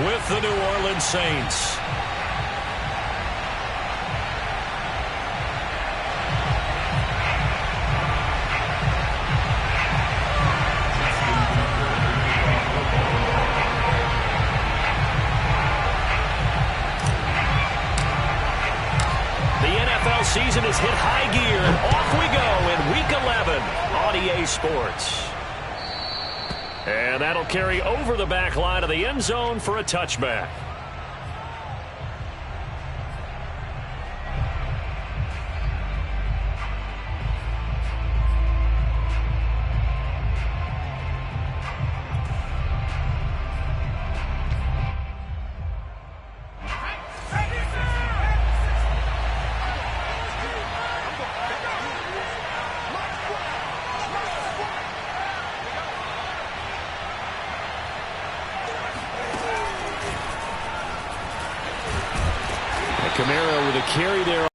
with the New Orleans Saints. Season has hit high gear, and off we go in Week 11 on EA Sports. And that'll carry over the back line of the end zone for a touchback. Kamara with a carry there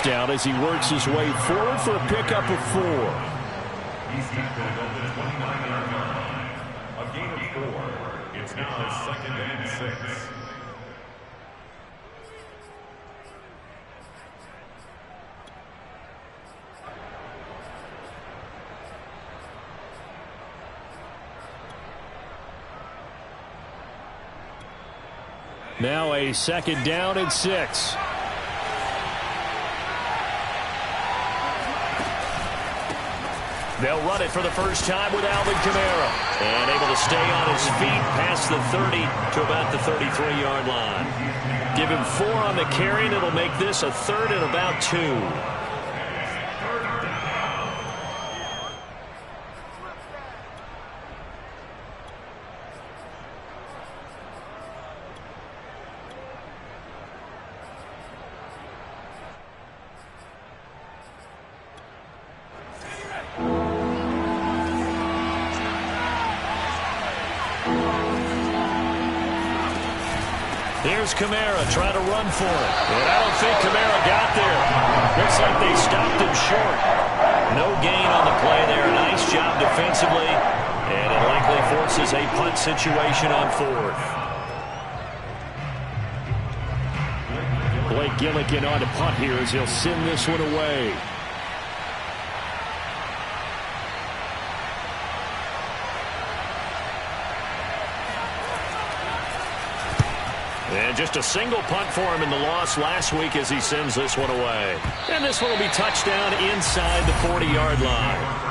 down as he works his way forward for a pickup of 4. He's tackled on the 29-yard line. A gain of 4. It's now 2nd and 6. Now a 2nd down and 6. They'll run it for the first time with Alvin Kamara. And able to stay on his feet past the 30 to about the 33-yard line. Give him 4 on the carry, and it'll make this a 3rd and about 2. Here's Kamara trying to run for it. And I don't think Kamara got there. Looks like they stopped him short. No gain on the play there. Nice job defensively. And it likely forces a punt situation on 4th. Blake Gillikin on to punt here as he'll send this one away. And just a single punt for him in the loss last week as he sends this one away. And this one will be touchdown inside the 40-yard line.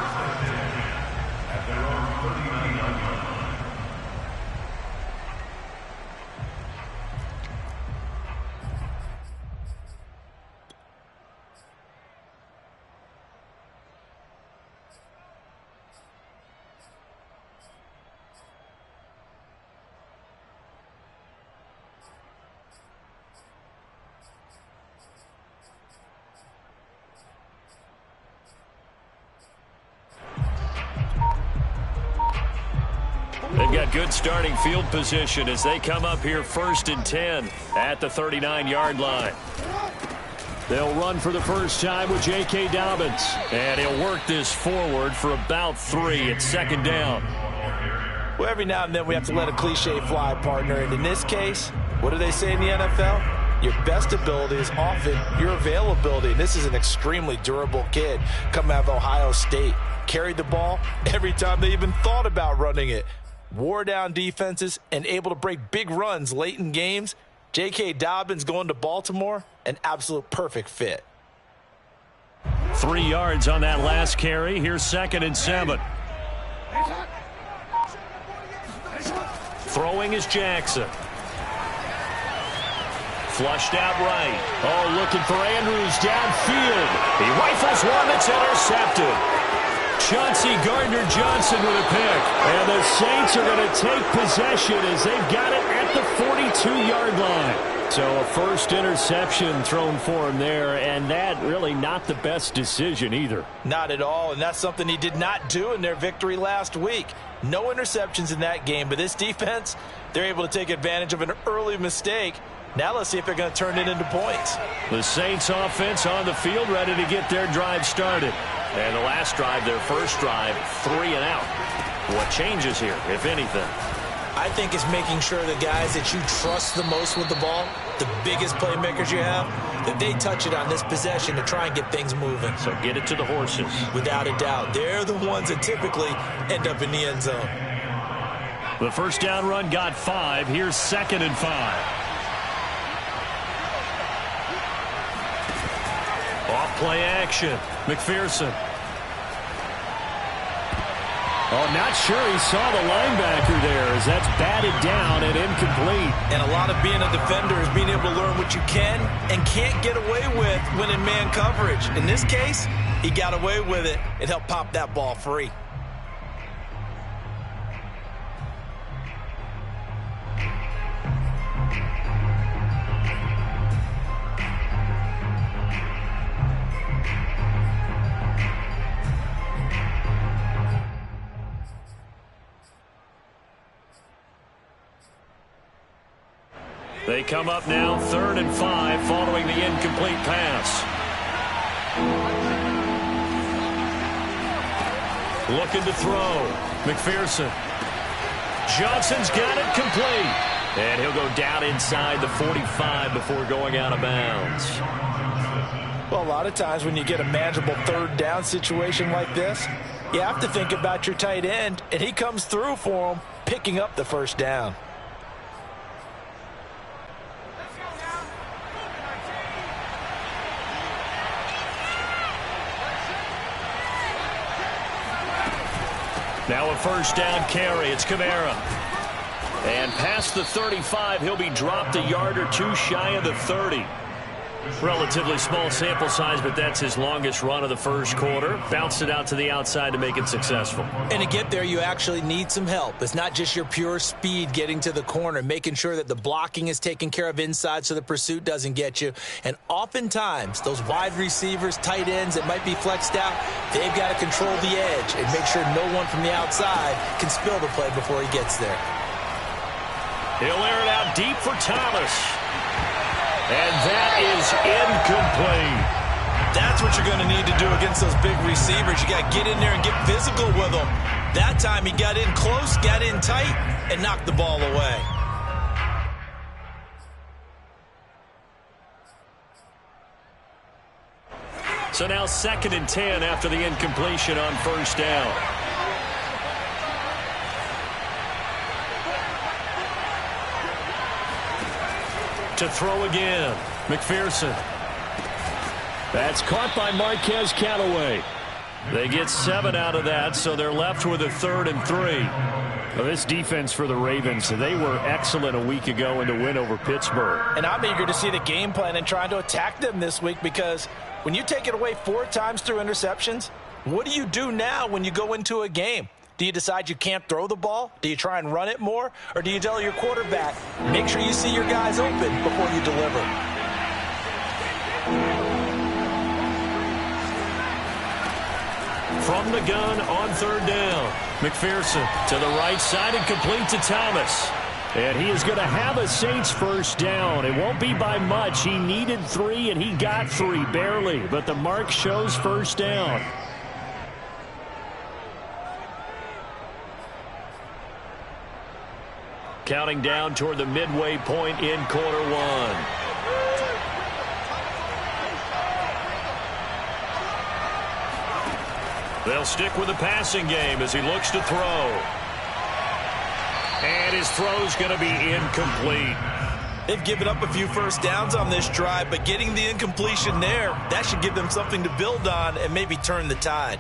They've got good starting field position as they come up here 1st and 10 at the 39-yard line. They'll run for the first time with J.K. Dobbins. And he'll work this forward for about 3. It's 2nd down. Well, every now and then we have to let a cliche fly, partner. And in this case, what do they say in the NFL? Your best ability is often your availability. And this is an extremely durable kid coming out of Ohio State. Carried the ball every time they even thought about running it. Wore down defenses and able to break big runs late in games. J.K. Dobbins going to Baltimore, an absolute perfect fit. 3 yards on that last carry. Here's 2nd and 7. Throwing is Jackson. Flushed out right. Oh, looking for Andrews downfield. He rifles one that's intercepted. Chauncey Gardner-Johnson with a pick. And the Saints are going to take possession as they've got it at the 42-yard line. So a first interception thrown for him there, and that really not the best decision either. Not at all, and that's something he did not do in their victory last week. No interceptions in that game, but this defense, they're able to take advantage of an early mistake. Now let's see if they're going to turn it into points. The Saints offense on the field ready to get their drive started. And the last drive, their first drive, 3 and out. What changes here, if anything? I think it's making sure the guys that you trust the most with the ball, the biggest playmakers you have, that they touch it on this possession to try and get things moving. So get it to the horses. Without a doubt. They're the ones that typically end up in the end zone. The first down run got 5. Here's 2nd and 5. Off play action. McPherson. Oh, not sure he saw the linebacker there as that's batted down and incomplete. And a lot of being a defender is being able to learn what you can and can't get away with when in man coverage. In this case, he got away with it and helped pop that ball free. They come up now 3rd and 5 following the incomplete pass. Looking to throw. McPherson. Johnson's got it complete. And he'll go down inside the 45 before going out of bounds. Well, a lot of times when you get a manageable 3rd down situation like this, you have to think about your tight end, and he comes through for him, picking up the first down. Now a first down carry. It's Kamara. And past the 35, he'll be dropped a yard or 2 shy of the 30. Relatively small sample size, but that's his longest run of the first quarter. Bounced it out to the outside to make it successful. And to get there, you actually need some help. It's not just your pure speed getting to the corner, making sure that the blocking is taken care of inside so the pursuit doesn't get you. And oftentimes, those wide receivers, tight ends that might be flexed out, they've got to control the edge and make sure no one from the outside can spill the play before he gets there. He'll air it out deep for Thomas. And that is incomplete. That's what you're going to need to do against those big receivers. You got to get in there and get physical with them. That time he got in close, got in tight, and knocked the ball away. So now 2nd and 10 after the incompletion on first down. To throw again. McPherson. That's caught by Marquez Callaway. They get 7 out of that, so they're left with a 3rd and 3. Well, this defense for the Ravens, they were excellent a week ago in the win over Pittsburgh. And I'm eager to see the game plan and trying to attack them this week, because when you take it away 4 times through interceptions, what do you do now when you go into a game? Do you decide you can't throw the ball? Do you try and run it more? Or do you tell your quarterback, make sure you see your guys open before you deliver? From the gun on 3rd down. McPherson to the right side and complete to Thomas. And he is going to have a Saints first down. It won't be by much. He needed 3 and he got 3 barely. But the mark shows first down. Counting down toward the midway point in quarter 1. They'll stick with the passing game as he looks to throw. And his throw's going to be incomplete. They've given up a few first downs on this drive, but getting the incompletion there, that should give them something to build on and maybe turn the tide.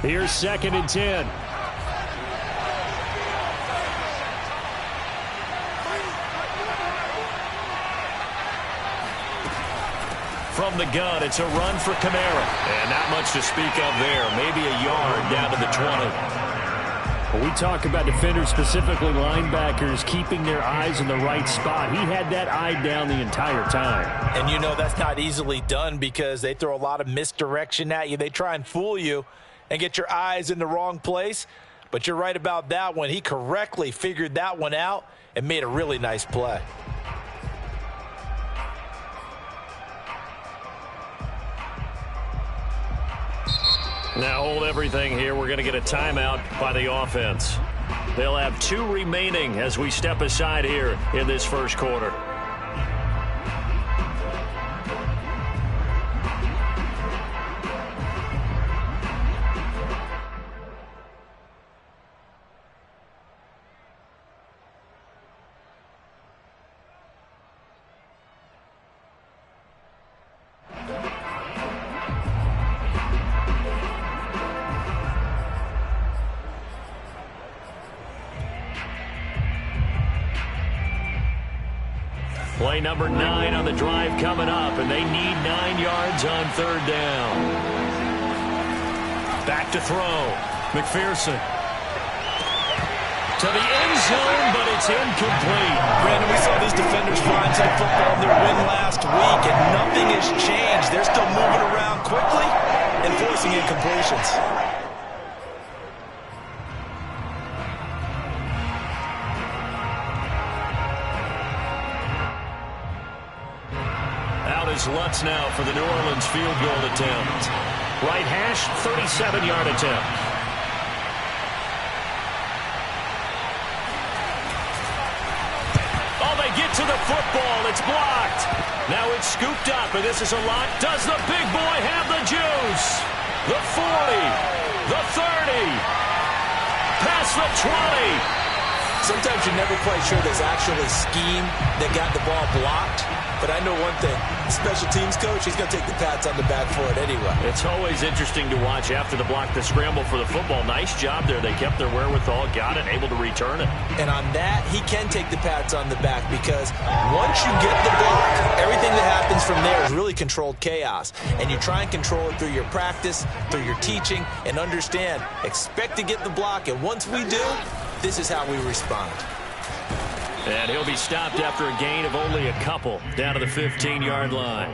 Here's 2nd and 10. From the gun, it's a run for Kamara. And not much to speak of there. Maybe a yard down to the 20. When we talk about defenders, specifically linebackers, keeping their eyes in the right spot, he had that eye down the entire time. And you know that's not easily done because they throw a lot of misdirection at you. They try and fool you and get your eyes in the wrong place. But you're right about that one. He correctly figured that one out and made a really nice play. Now hold everything here. We're going to get a timeout by the offense. They'll have 2 remaining as we step aside here in this first quarter. Play number 9 on the drive coming up, and they need 9 yards on 3rd down. Back to throw. McPherson. To the end zone, but it's incomplete. Brandon, we saw these defenders find some football in their win last week, and nothing has changed. They're still moving around quickly and forcing incompletions. Is Lutz now for the New Orleans field goal attempt. Right hash, 37-yard attempt. Oh, they get to the football. It's blocked. Now it's scooped up, and this is a lot. Does the big boy have the juice? The 40, the 30, past the 20. Sometimes you're never quite sure there's actually scheme that got the ball blocked. But I know one thing, special teams coach, he's going to take the pats on the back for it anyway. It's always interesting to watch after the block, the scramble for the football. Nice job there. They kept their wherewithal, got it, able to return it. And on that, he can take the pats on the back because once you get the block, everything that happens from there is really controlled chaos. And you try and control it through your practice, through your teaching, and understand, expect to get the block. And once we do, this is how we respond. And he'll be stopped after a gain of only a couple down to the 15-yard line.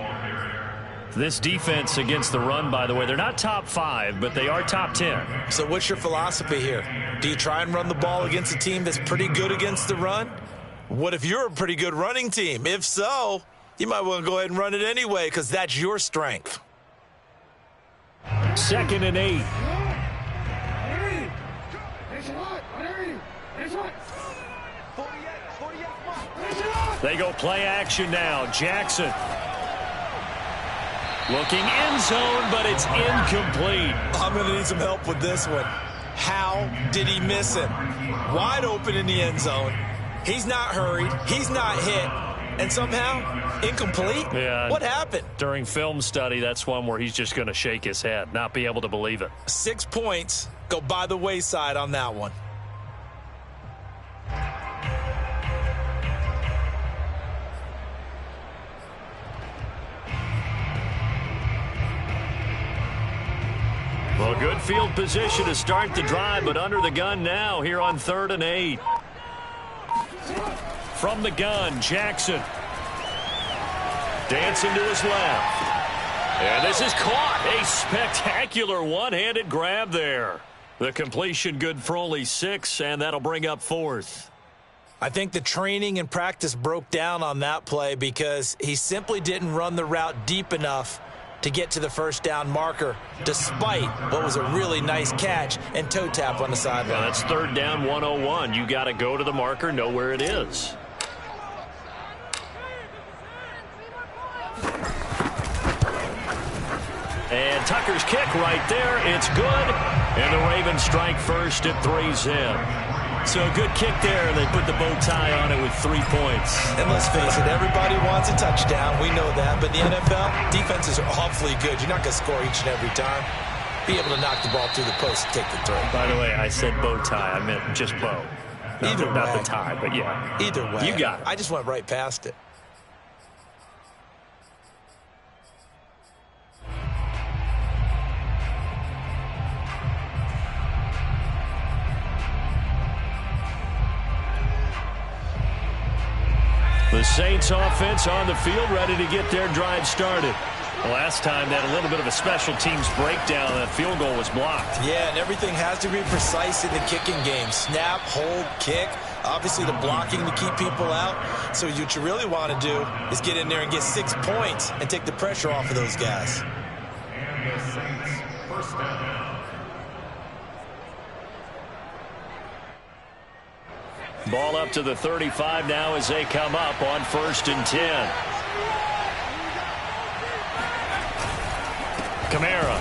This defense against the run, by the way, they're not top 5, but they are top 10. So what's your philosophy here? Do you try and run the ball against a team that's pretty good against the run? What if you're a pretty good running team? If so, you might want to go ahead and run it anyway because that's your strength. 2nd and 8. They go play action now. Jackson. Looking end zone, but it's incomplete. I'm going to need some help with this one. How did he miss him? Wide open in the end zone. He's not hurried. He's not hit. And somehow, incomplete? Yeah. What happened? During film study, that's one where he's just going to shake his head, not be able to believe it. 6 points go by the wayside on that one. Well, good field position to start the drive, but under the gun now here on 3rd and 8. From the gun, Jackson. Dancing to his left. And this is caught. A spectacular one-handed grab there. The completion good for only 6, and that'll bring up 4th. I think the training and practice broke down on that play because he simply didn't run the route deep enough to get to the first down marker, despite what was a really nice catch and toe tap on the sideline. Well, that's 3rd down 101. You got to go to the marker, know where it is. And Tucker's kick right there. It's good. And the Ravens strike first at 3-zip. So a good kick there, and they put the bow tie on it with 3 points. And let's face it, everybody wants a touchdown. We know that. But the NFL, defenses are awfully good. You're not going to score each and every time. Be able to knock the ball through the post and take the throw. By the way, I said bow tie. I meant just bow. Either way. Not the tie, but yeah. Either way. You got it. I just went right past it. The Saints offense on the field, ready to get their drive started. Last time, they had a little bit of a special teams breakdown. That field goal was blocked. Yeah, and everything has to be precise in the kicking game. Snap, hold, kick. Obviously, the blocking to keep people out. So what you really want to do is get in there and get 6 points and take the pressure off of those guys. And the Saints, first down. Ball up to the 35 now as they come up on 1st and 10. Kamara.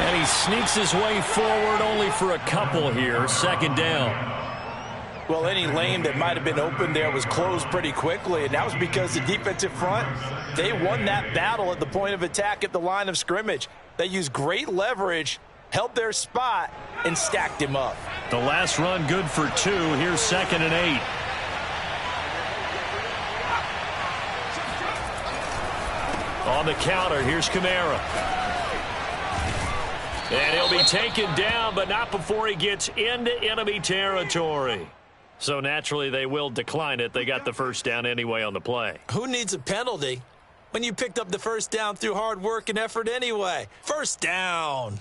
And he sneaks his way forward only for a couple here. 2nd down. Well, any lane that might have been open there was closed pretty quickly, and that was because the defensive front, they won that battle at the point of attack at the line of scrimmage. They used great leverage, held their spot, and stacked him up. The last run good for 2. Here's 2nd and 8. On the counter, here's Kamara. And he'll be taken down, but not before he gets into enemy territory. So naturally, they will decline it. They got the first down anyway on the play. Who needs a penalty when you picked up the first down through hard work and effort anyway? First down.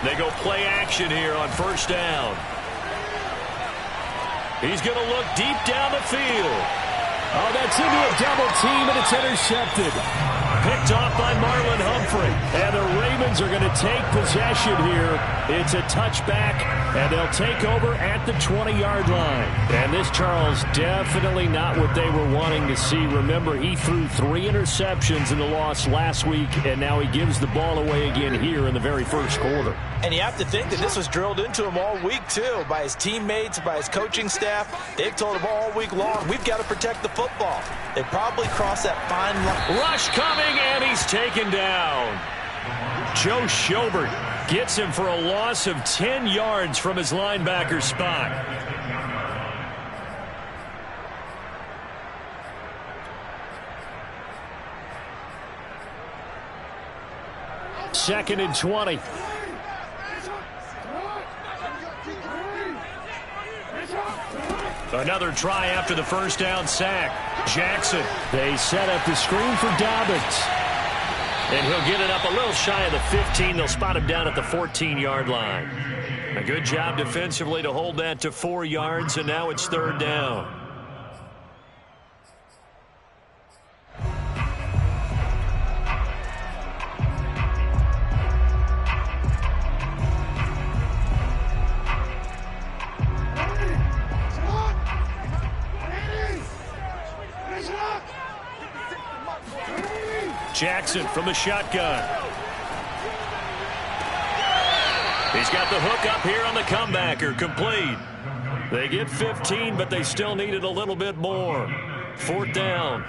They go play action here on 1st down. He's going to look deep down the field. Oh, that's into a double team, and it's intercepted. Picked off by Marlon Humphrey. And the Ravens are going to take possession here. It's a touchback, and they'll take over at the 20-yard line. And this, Charles, definitely not what they were wanting to see. Remember, he threw 3 interceptions in the loss last week, and now he gives the ball away again here in the very first quarter. And you have to think that this was drilled into him all week, too, by his teammates, by his coaching staff. They've told him all week long, we've got to protect the football. They probably crossed that fine line. Rush coming, and he's taken down. Joe Schobert gets him for a loss of 10 yards from his linebacker spot. Second and 20. Another try after the first down sack. Jackson. They set up the screen for Dobbins. And he'll get it up a little shy of the 15. They'll spot him down at the 14-yard line. A good job defensively to hold that to 4 yards, and now it's 3rd down. Jackson from the shotgun. He's got the hook up here on the comebacker, complete. They get 15, but they still needed a little bit more. 4th down.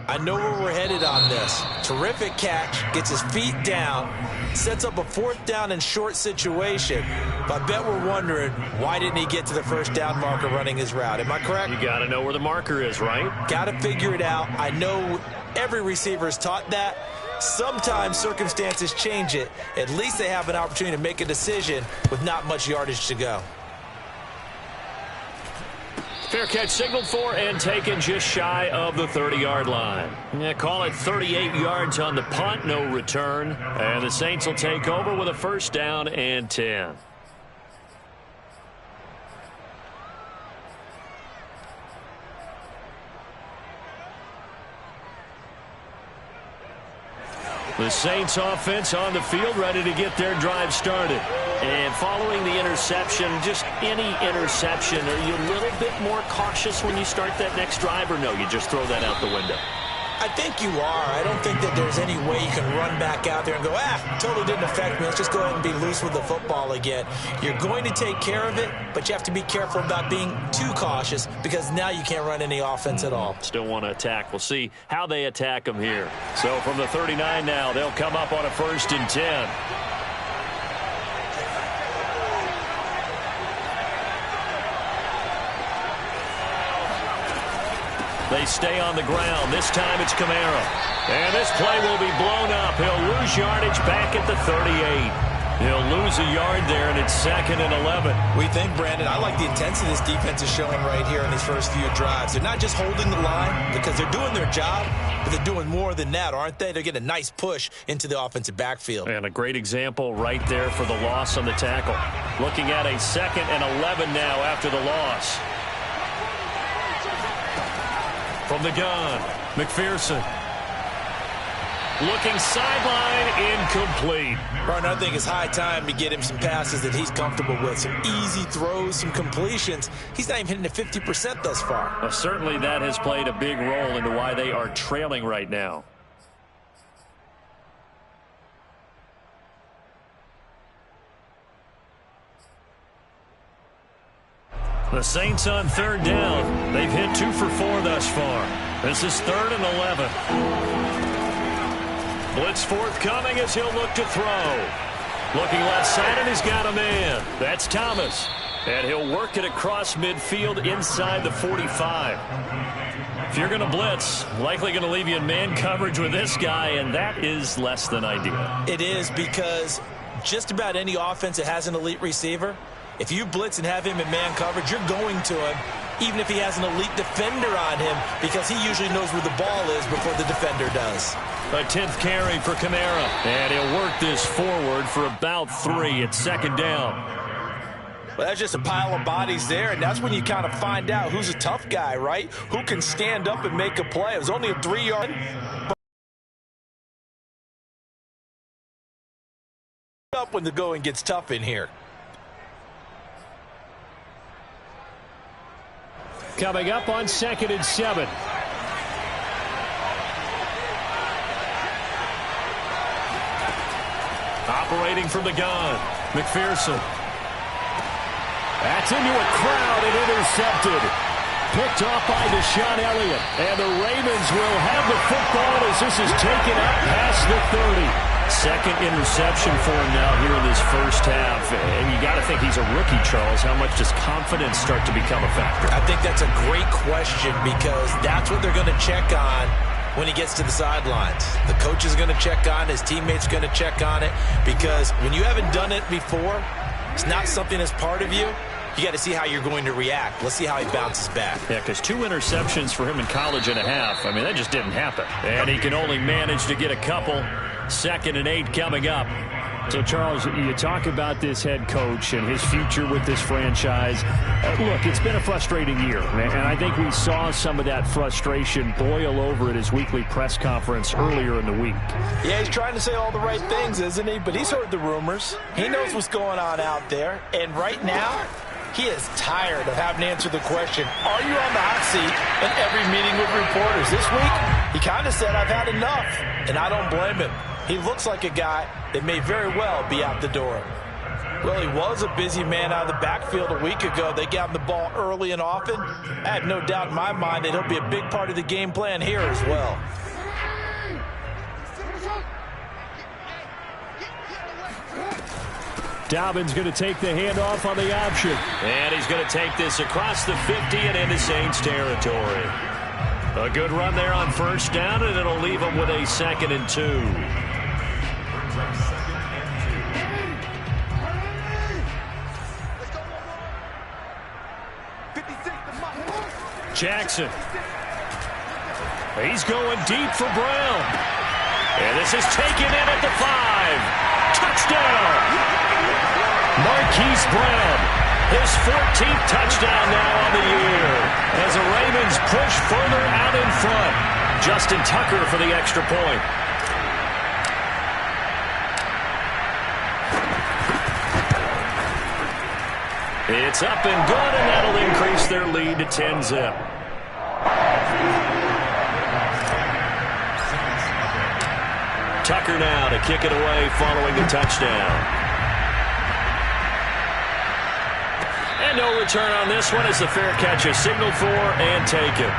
I know where we're headed on this. Terrific catch, gets his feet down, sets up a 4th down and short situation. But I bet we're wondering, why didn't he get to the first down marker running his route? Am I correct? You got to know where the marker is, right? Got to figure it out. I know every receiver is taught that. Sometimes circumstances change it. At least they have an opportunity to make a decision with not much yardage to go. Fair catch signaled for and taken just shy of the 30-yard line. Yeah, call it 38 yards on the punt, no return. And the Saints will take over with a 1st down and 10. The Saints offense on the field, ready to get their drive started. And following the interception, just any interception, are you a little bit more cautious when you start that next drive, or no, you just throw that out the window? I think you are. I don't think that there's any way you can run back out there and go, totally didn't affect me. Let's just go ahead and be loose with the football again. You're going to take care of it, but you have to be careful about being too cautious because now you can't run any offense at all. Still want to attack. We'll see how they attack them here. So from the 39 now, they'll come up on a 1st and 10. They stay on the ground. This time it's Kamara. And this play will be blown up. He'll lose yardage back at the 38. He'll lose a yard there, and it's 2nd and 11. We think, Brandon, I like the intensity this defense is showing right here in these first few drives. They're not just holding the line because they're doing their job, but they're doing more than that, aren't they? They're getting a nice push into the offensive backfield. And a great example right there for the loss on the tackle. Looking at a 2nd and 11 now after the loss. From the gun, McPherson. Looking sideline, incomplete. Brian, I think it's high time to get him some passes that he's comfortable with. Some easy throws, some completions. He's not even hitting the 50% thus far. Well, certainly that has played a big role into why they are trailing right now. The Saints on 3rd down. They've hit 2 for 4 thus far. This is 3rd and 11. Blitz forthcoming as he'll look to throw. Looking left side, and he's got a man. That's Thomas. And he'll work it across midfield inside the 45. If you're going to blitz, likely going to leave you in man coverage with this guy, and that is less than ideal. It is, because just about any offense that has an elite receiver, if you blitz and have him in man coverage, you're going to him, even if he has an elite defender on him, because he usually knows where the ball is before the defender does. A 10th carry for Kamara. And he'll work this forward for about 3 at 2nd down. Well, that's just a pile of bodies there, and that's when you kind of find out who's a tough guy, right? Who can stand up and make a play. It was only a 3-yard. Up when the going gets tough in here. Coming up on 2nd and 7. Operating from the gun, McPherson. That's into a crowd and intercepted. Picked off by Deshaun Elliott. And the Ravens will have the football as this is taken up past the 30. 2nd interception for him now here in this first half. And you got to think he's a rookie, Charles. How much does confidence start to become a factor? I think that's a great question, because that's what they're going to check on when he gets to the sidelines. The coach is going to check on it. His teammates are going to check on it, because when you haven't done it before, it's not something that's part of you. You got to see how you're going to react. Let's see how he bounces back. Yeah, because 2 interceptions for him in college and a half. I mean, that just didn't happen. And he can only manage to get a couple. 2nd and 8 coming up. So, Charles, you talk about this head coach and his future with this franchise. Look, it's been a frustrating year, and I think we saw some of that frustration boil over at his weekly press conference earlier in the week. Yeah, he's trying to say all the right things, isn't he? But he's heard the rumors. He knows what's going on out there. And right now, he is tired of having to answer the question, are you on the hot seat in every meeting with reporters? This week, he kind of said, I've had enough, and I don't blame him. He looks like a guy that may very well be out the door. Well, he was a busy man out of the backfield a week ago. They got him the ball early and often. I have no doubt in my mind that he'll be a big part of the game plan here as well. Dobbins going to take the handoff on the option. And he's going to take this across the 50 and into Saints territory. A good run there on 1st down, and it'll leave him with a 2nd and 2. Jackson. He's going deep for Brown. And this is taken in at the 5. Touchdown! Marquise Brown, his 14th touchdown now on the year, as the Ravens push further out in front. Justin Tucker for the extra point. It's up and good, and that'll increase their lead to 10-zip. Tucker now to kick it away following the touchdown. And no return on this one as the fair catch is signaled for and taken.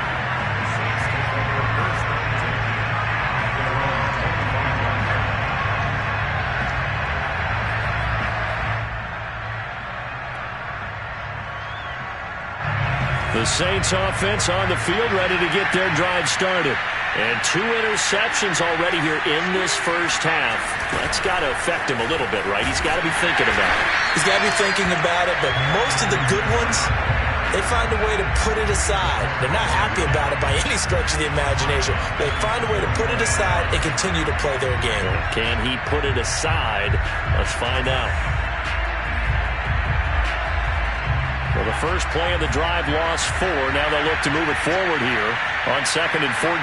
The Saints offense on the field ready to get their drive started. And 2 interceptions already here in this first half. That's got to affect him a little bit, right? He's got to be thinking about it. He's got to be thinking about it, but most of the good ones, they find a way to put it aside. They're not happy about it by any stretch of the imagination. They find a way to put it aside and continue to play their game. Can he put it aside? Let's find out. Well, the first play of the drive lost 4. Now they'll look to move it forward here on 2nd and 14.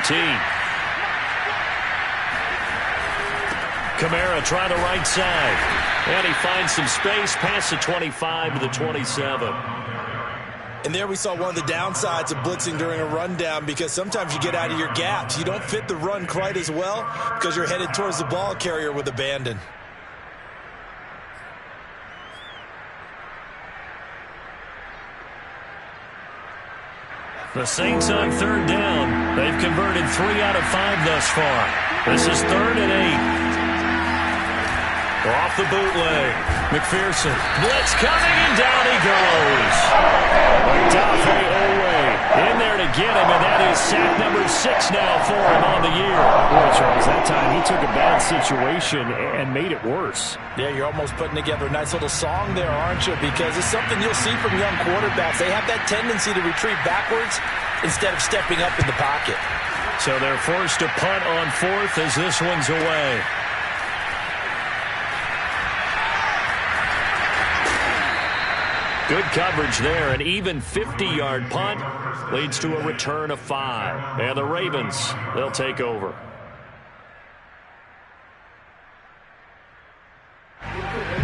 Kamara try the right side. And he finds some space past the 25 to the 27. And there we saw one of the downsides of blitzing during a rundown, because sometimes you get out of your gaps. You don't fit the run quite as well because you're headed towards the ball carrier with abandon. The Saints on 3rd down. They've converted 3 out of 5 thus far. This is 3rd and 8. Off the bootleg. McPherson. Blitz coming, and down he goes. Odafe Owe in there to get him, and that is sack number 6 now for him on the year. Boy, Charles, that time he took a bad situation and made it worse. Yeah, you're almost putting together a nice little song there, aren't you? Because it's something you'll see from young quarterbacks. They have that tendency to retreat backwards instead of stepping up in the pocket. So they're forced to punt on 4th as this one's away. Good coverage there. An even 50-yard punt leads to a return of 5. And the Ravens, they'll take over.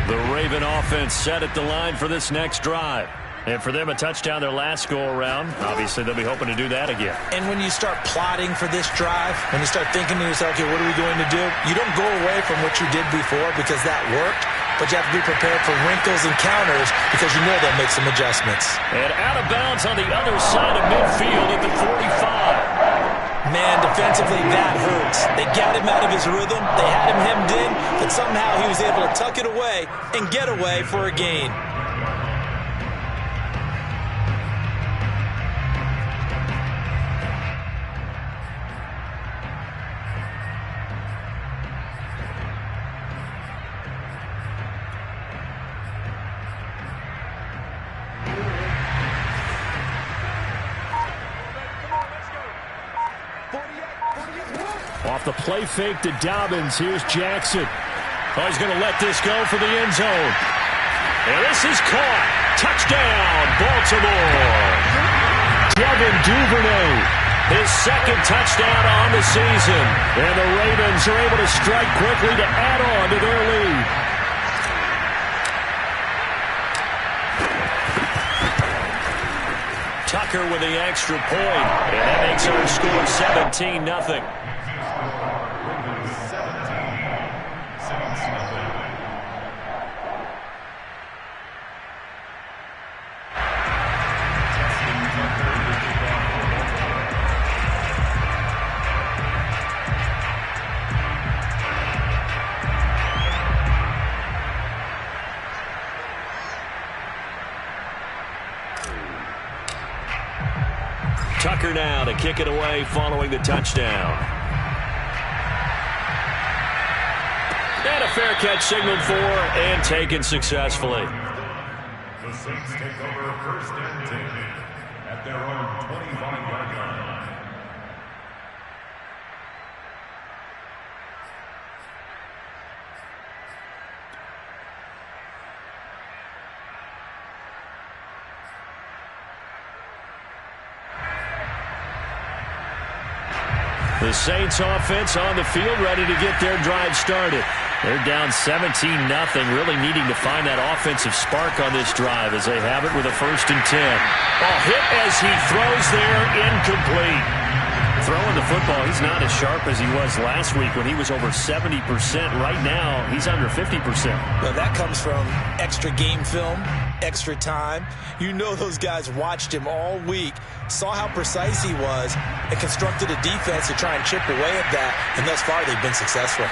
The Raven offense set at the line for this next drive. And for them, a touchdown their last go-around. Obviously, they'll be hoping to do that again. And when you start plotting for this drive, when you start thinking to yourself, okay, what are we going to do? You don't go away from what you did before because that worked, but you have to be prepared for wrinkles and counters because you know they'll make some adjustments. And out of bounds on the other side of midfield at the 45. Man, defensively, that hurts. They got him out of his rhythm. They had him hemmed in, but somehow he was able to tuck it away and get away for a gain. Off the play fake to Dobbins. Here's Jackson. Oh, he's going to let this go for the end zone. And this is caught. Touchdown, Baltimore. Devin Duvernay, his 2nd touchdown on the season. And the Ravens are able to strike quickly to add on to their lead. Tucker with the extra point. And that makes our score 17-0. Tucker now to kick it away following the touchdown. And a fair catch signaled for and taken successfully. The Saints take over 1st and 10 at their own 25-yard line. The Saints offense on the field ready to get their drive started. They're down 17-0, really needing to find that offensive spark on this drive as they have it with a 1st and 10. A hit as he throws there, incomplete. Throwing the football, he's not as sharp as he was last week when he was over 70%. Right now, he's under 50%. Well, that comes from extra game film, extra time. You know those guys watched him all week, saw how precise he was, and constructed a defense to try and chip away at that, and thus far they've been successful.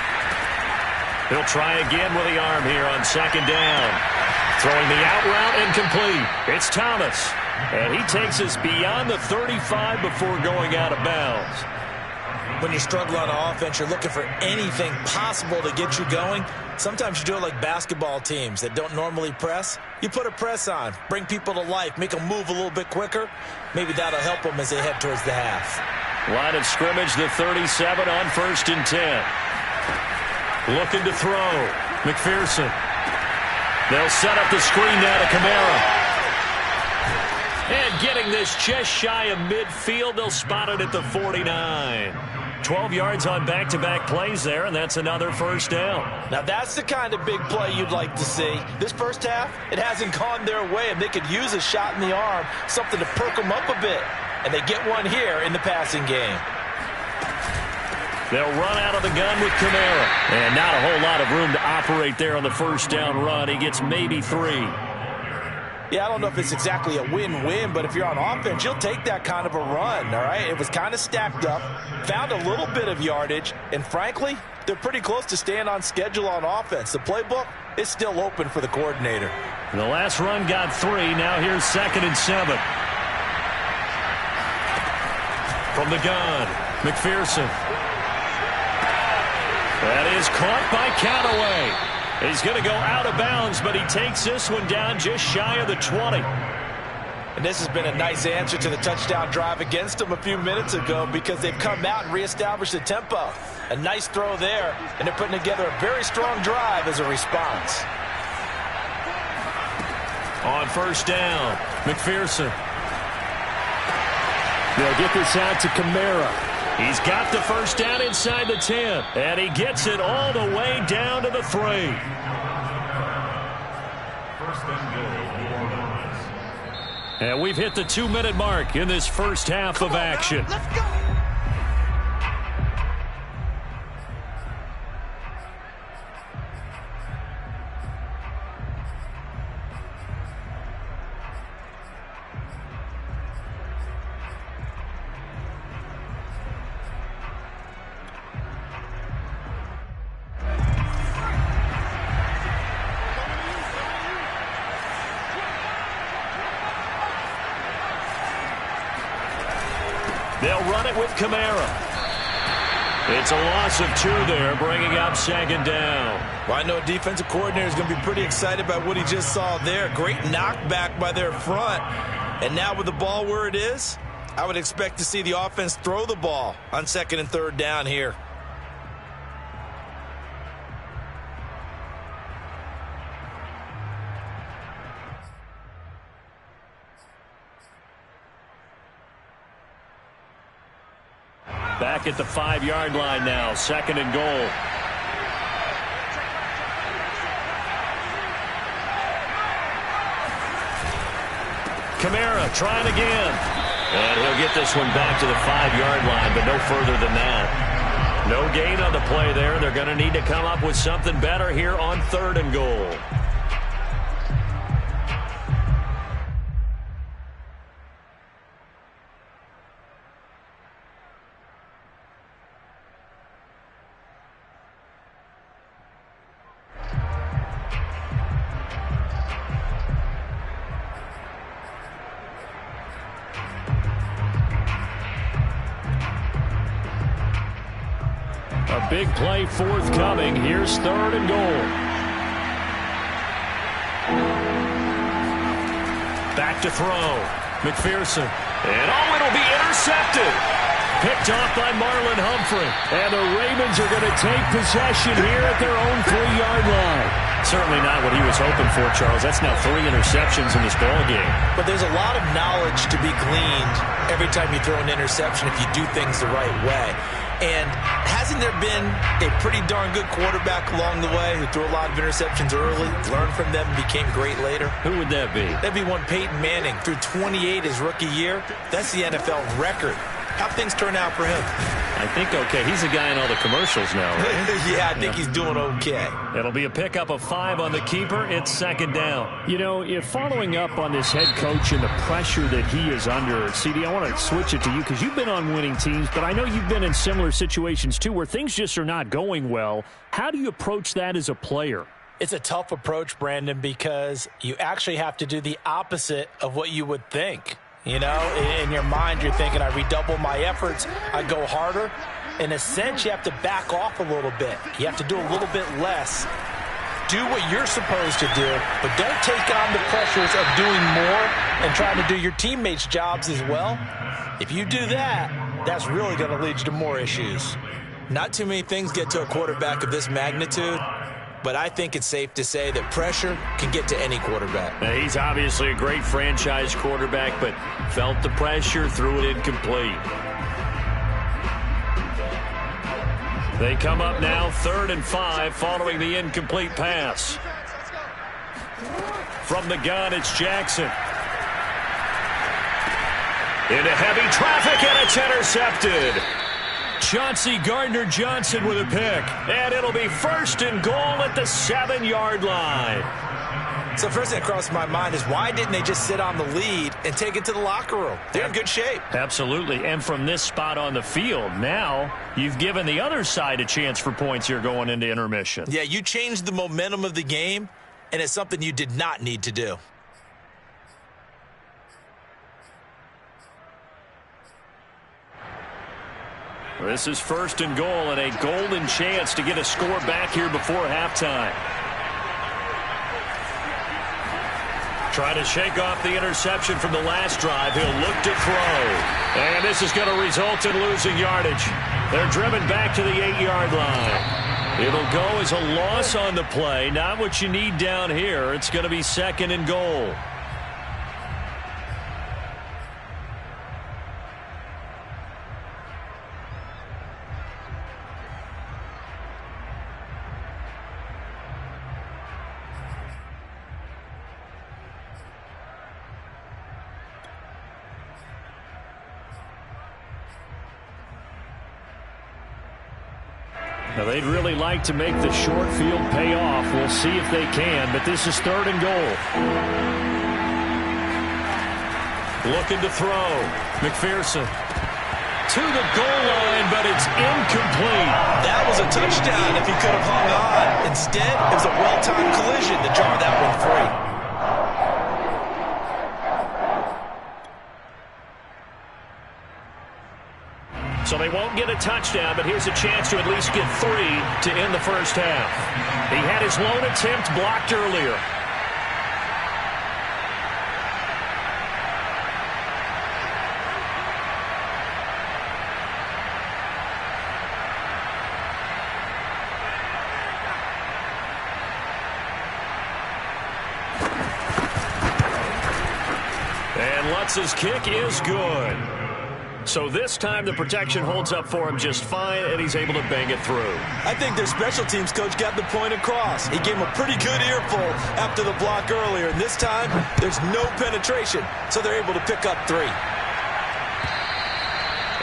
He'll try again with the arm here on 2nd down. Throwing the out route incomplete. It's Thomas. And he takes us beyond the 35 before going out of bounds. when you struggle on offense, you're looking for anything possible to get you going. Sometimes you do it like basketball teams that don't normally press. You put a press on, bring people to life, make them move a little bit quicker. Maybe that'll help them as they head towards the half. Line of scrimmage, the 37 on 1st and 10. Looking to throw. McPherson. They'll set up the screen now to Kamara. And getting this just shy of midfield, they'll spot it at the 49. 12 yards on back-to-back plays there, and that's another first down. Now that's the kind of big play you'd like to see. This first half, it hasn't gone their way, and they could use a shot in the arm, something to perk them up a bit. And they get one here in the passing game. They'll run out of the gun with Kamara. And not a whole lot of room to operate there on the first down run. He gets maybe 3. Yeah, I don't know if it's exactly a win-win, but if you're on offense, you'll take that kind of a run, all right? It was kind of stacked up, found a little bit of yardage, and frankly, they're pretty close to staying on schedule on offense. The playbook is still open for the coordinator. The last run got 3. Now here's 2nd and 7. From the gun, McPherson. That is caught by Callaway. He's going to go out of bounds, but he takes this one down just shy of the 20. And this has been a nice answer to the touchdown drive against them a few minutes ago because they've come out and reestablished the tempo. A nice throw there, and they're putting together a very strong drive as a response. On first down, McPherson. They'll get this out to Kamara. He's got the first down inside the 10, and he gets it all the way down to the 3. First and goal, New Orleans. And we've hit the 2-minute mark in this first half of action. Let's go. They'll run it with Kamara. It's a loss of 2 there, bringing up 2nd down. Well, I know a defensive coordinator is going to be pretty excited by what he just saw there. Great knockback by their front. And now with the ball where it is, I would expect to see the offense throw the ball on 2nd and 3rd down here. Back at the 5-yard line now, 2nd and goal. Kamara trying again. And he'll get this one back to the 5-yard line, but no further than that. No gain on the play there. They're going to need to come up with something better here on 3rd and goal. A big play forthcoming. Here's 3rd and goal. Back to throw. McPherson. And it'll be intercepted. Picked off by Marlon Humphrey. And the Ravens are going to take possession here at their own 3-yard line. Certainly not what he was hoping for, Charles. That's now 3 interceptions in this ball game. But there's a lot of knowledge to be gleaned every time you throw an interception if you do things the right way. And hasn't there been a pretty darn good quarterback along the way who threw a lot of interceptions early, learned from them, and became great later? Who would that be? That'd be one Peyton Manning. Threw 28 his rookie year. That's the NFL record. How'd things turn out for him? I think okay. He's a guy in all the commercials now, right? Yeah, I think he's doing okay. It'll be a pickup of 5 on the keeper. It's 2nd down. You know, if following up on this head coach and the pressure that he is under, CD, I want to switch it to you because you've been on winning teams, but I know you've been in similar situations too where things just are not going well. How do you approach that as a player? It's a tough approach, Brandon, because you actually have to do the opposite of what you would think. You know, in your mind, you're thinking, I redouble my efforts, I go harder. In a sense, you have to back off a little bit. You have to do a little bit less. Do what you're supposed to do, but don't take on the pressures of doing more and trying to do your teammates' jobs as well. If you do that, that's really going to lead you to more issues. Not too many things get to a quarterback of this magnitude, but I think it's safe to say that pressure can get to any quarterback. Now, he's obviously a great franchise quarterback, but felt the pressure, threw it incomplete. They come up now 3rd and 5 following the incomplete pass. From the gun, it's Jackson. Into heavy traffic, and it's intercepted. Chauncey Gardner-Johnson with a pick. And it'll be 1st and goal at the 7-yard line. So first thing that crossed my mind is why didn't they just sit on the lead and take it to the locker room? They're in good shape. Absolutely. And from this spot on the field, now you've given the other side a chance for points here going into intermission. Yeah, you changed the momentum of the game, and it's something you did not need to do. This is 1st and goal and a golden chance to get a score back here before halftime. Try to shake off the interception from the last drive. He'll look to throw. And this is going to result in losing yardage. They're driven back to the 8-yard line. It'll go as a loss on the play. Not what you need down here. It's going to be 2nd and goal. Now, they'd really like to make the short field pay off. We'll see if they can, but this is 3rd and goal. Looking to throw. McPherson to the goal line, but it's incomplete. That was a touchdown if he could have hung on. Instead, it was a well-timed collision to jar that one free. So they won't get a touchdown, but here's a chance to at least get 3 to end the first half. He had his lone attempt blocked earlier. And Lutz's kick is good. So this time the protection holds up for him just fine, and he's able to bang it through. I think their special teams coach got the point across. He gave him a pretty good earful after the block earlier, and this time there's no penetration, so they're able to pick up 3.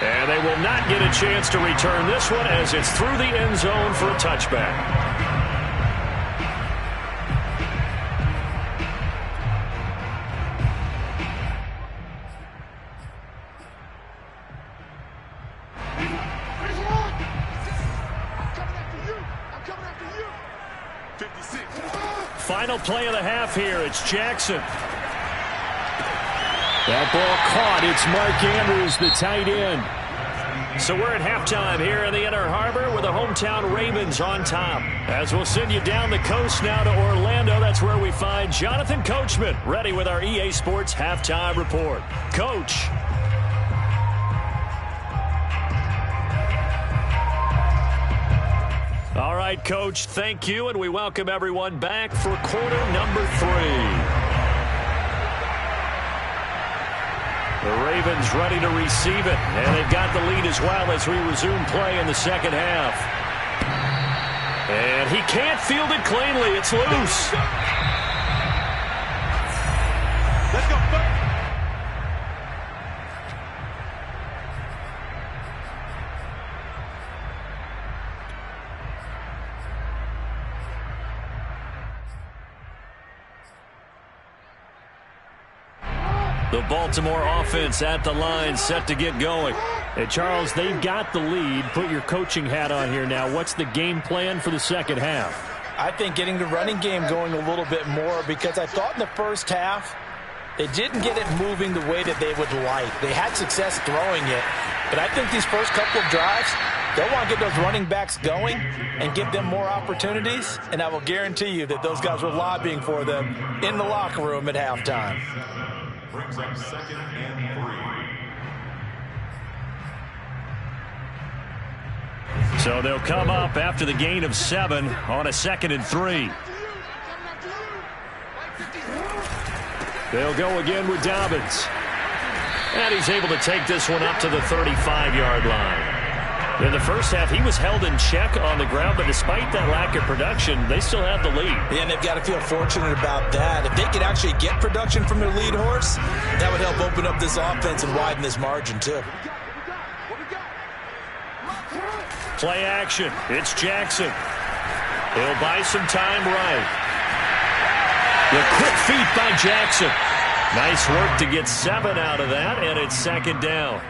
And they will not get a chance to return this one as it's through the end zone for a touchback. Final play of the half here. It's Jackson. That ball caught. It's Mark Andrews, the tight end. So we're at halftime here in the Inner Harbor with the hometown Ravens on top. As we'll send you down the coast now to Orlando, that's where we find Jonathan Coachman ready with our EA Sports halftime report. Coach. All right, Coach, thank you, and we welcome everyone back for quarter number 3. The Ravens ready to receive it, and they've got the lead as well as we resume play in the second half. And he can't field it cleanly. It's loose. Let's go. The Baltimore offense at the line, set to get going. Hey, Charles, they've got the lead. Put your coaching hat on here now. What's the game plan for the second half? I think getting the running game going a little bit more, because I thought in the first half they didn't get it moving the way that they would like. They had success throwing it, But I think these first couple of drives, they'll want to get those running backs going and give them more opportunities. And I will guarantee you that those guys were lobbying for them in the locker room at halftime. Brings up 2nd and 3. So they'll come up after the gain of 7 on a 2nd and 3. They'll go again with Dobbins. And he's able to take this one up to the 35-yard line. In the first half, he was held in check on the ground, but despite that lack of production, they still have the lead. Yeah, and they've got to feel fortunate about that. If they could actually get production from their lead horse, that would help open up this offense and widen this margin, too. Play action. It's Jackson. He'll buy some time right. The quick feet by Jackson. Nice work to get 7 out of that, and it's 2nd down.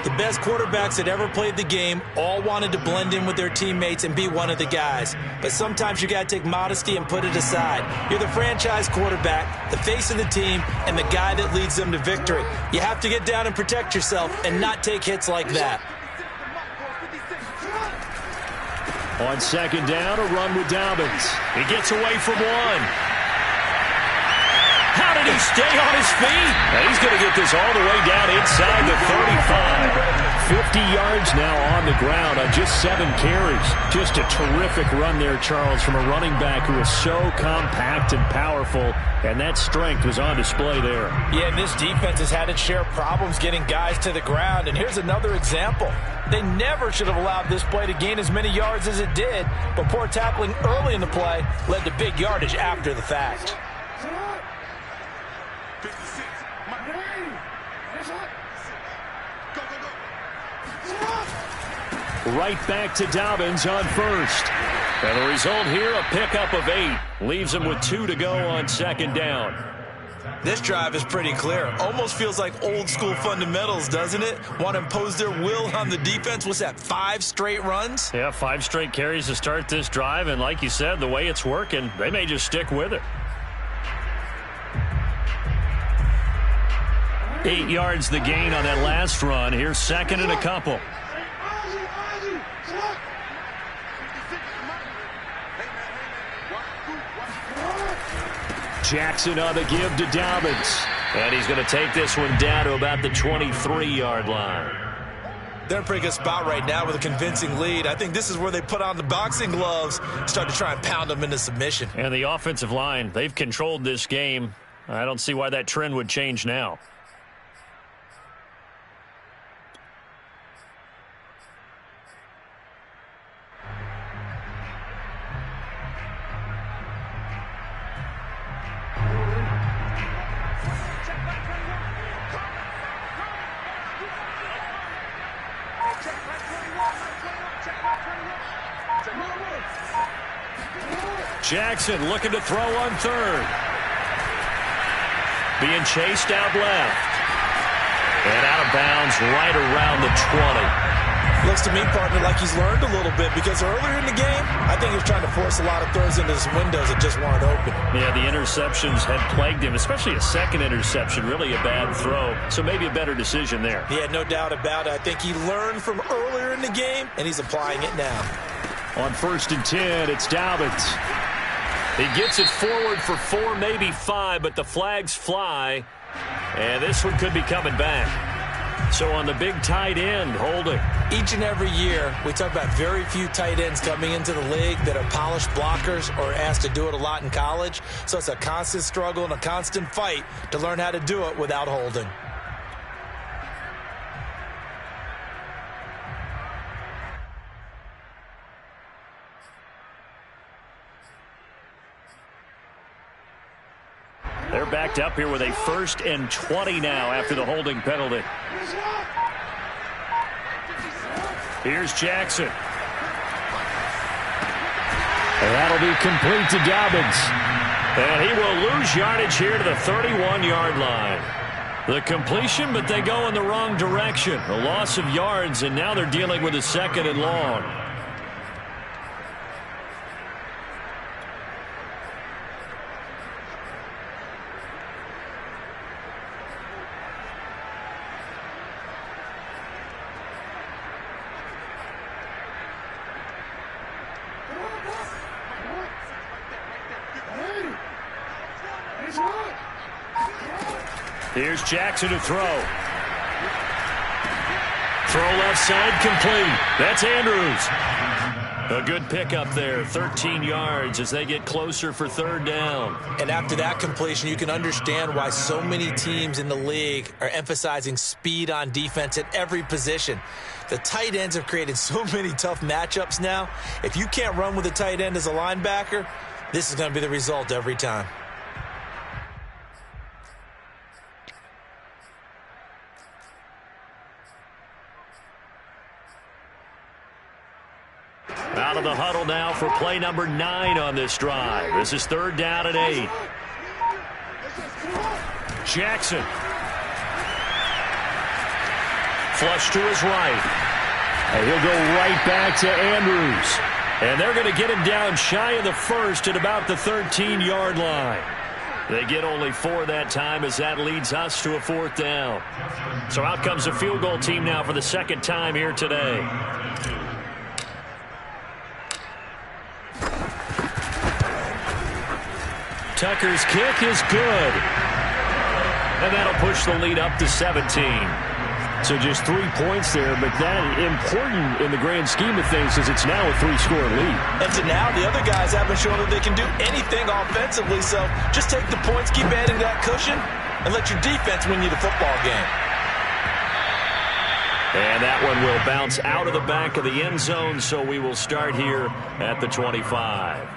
The best quarterbacks that ever played the game all wanted to blend in with their teammates and be one of the guys. But sometimes you got to take modesty and put it aside. You're the franchise quarterback, the face of the team, and the guy that leads them to victory. You have to get down and protect yourself and not take hits like that. On 2nd down, a run with Dobbins. He gets away from 1. How did he stay on his feet? And he's going to get this all the way down inside the 35. 50 yards now on the ground on just 7 carries. Just a terrific run there, Charles, from a running back who is so compact and powerful, and that strength was on display there. Yeah, and this defense has had its share of problems getting guys to the ground, and here's another example. They never should have allowed this play to gain as many yards as it did, but poor tackling early in the play led to big yardage after the fact. Right back to Dobbins on 1st. And the result here, a pickup of 8. Leaves him with 2 to go on 2nd down. This drive is pretty clear. Almost feels like old school fundamentals, doesn't it? Want to impose their will on the defense. What's that, 5 straight runs? Yeah, 5 straight carries to start this drive. And like you said, the way it's working, they may just stick with it. 8 yards the gain on that last run. Here's 2nd and a couple. Jackson on the give to Dobbins. And he's going to take this one down to about the 23-yard line. They're in a pretty good spot right now with a convincing lead. I think this is where they put on the boxing gloves, start to try and pound them into submission. And the offensive line, they've controlled this game. I don't see why that trend would change now. Jackson looking to throw on 3rd. Being chased out left. And out of bounds right around the 20. Looks to me, partner, like he's learned a little bit, because earlier in the game, I think he was trying to force a lot of throws into his windows that just weren't open. Yeah, the interceptions had plagued him, especially a second interception, really a bad throw. So maybe a better decision there. Yeah, no doubt about it. I think he learned from earlier in the game, and he's applying it now. On 1st and 10, it's Dobbins. He gets it forward for 4, maybe 5, but the flags fly. And this one could be coming back. So on the big tight end, holding. Each and every year, we talk about very few tight ends coming into the league that are polished blockers or asked to do it a lot in college. So it's a constant struggle and a constant fight to learn how to do it without holding. They're backed up here with a 1st and 20 now after the holding penalty. Here's Jackson. And that'll be complete to Dobbins. And he will lose yardage here to the 31-yard line. The completion, but they go in the wrong direction. A loss of yards, and now they're dealing with a 2nd and long. Here's Jackson to throw. Throw left side complete. That's Andrews. A good pickup there, 13 yards as they get closer for third down. And after that completion, you can understand why so many teams in the league are emphasizing speed on defense at every position. The tight ends have created so many tough matchups now. If you can't run with a tight end as a linebacker, this is going to be the result every time. Out of the huddle now for play number 9 on this drive. This is third down and 8. Jackson. Flush to his right. And he'll go right back to Andrews. And they're going to get him down shy of the first at about the 13-yard line. They get only 4 that time as that leads us to a fourth down. So out comes the field goal team now for the second time here today. Tucker's kick is good. And that'll push the lead up to 17. So just 3 points there, but that important in the grand scheme of things as it's now a 3-score lead. And to now, the other guys haven't shown that they can do anything offensively, so just take the points, keep adding that cushion, and let your defense win you the football game. And that one will bounce out of the back of the end zone, so we will start here at the 25.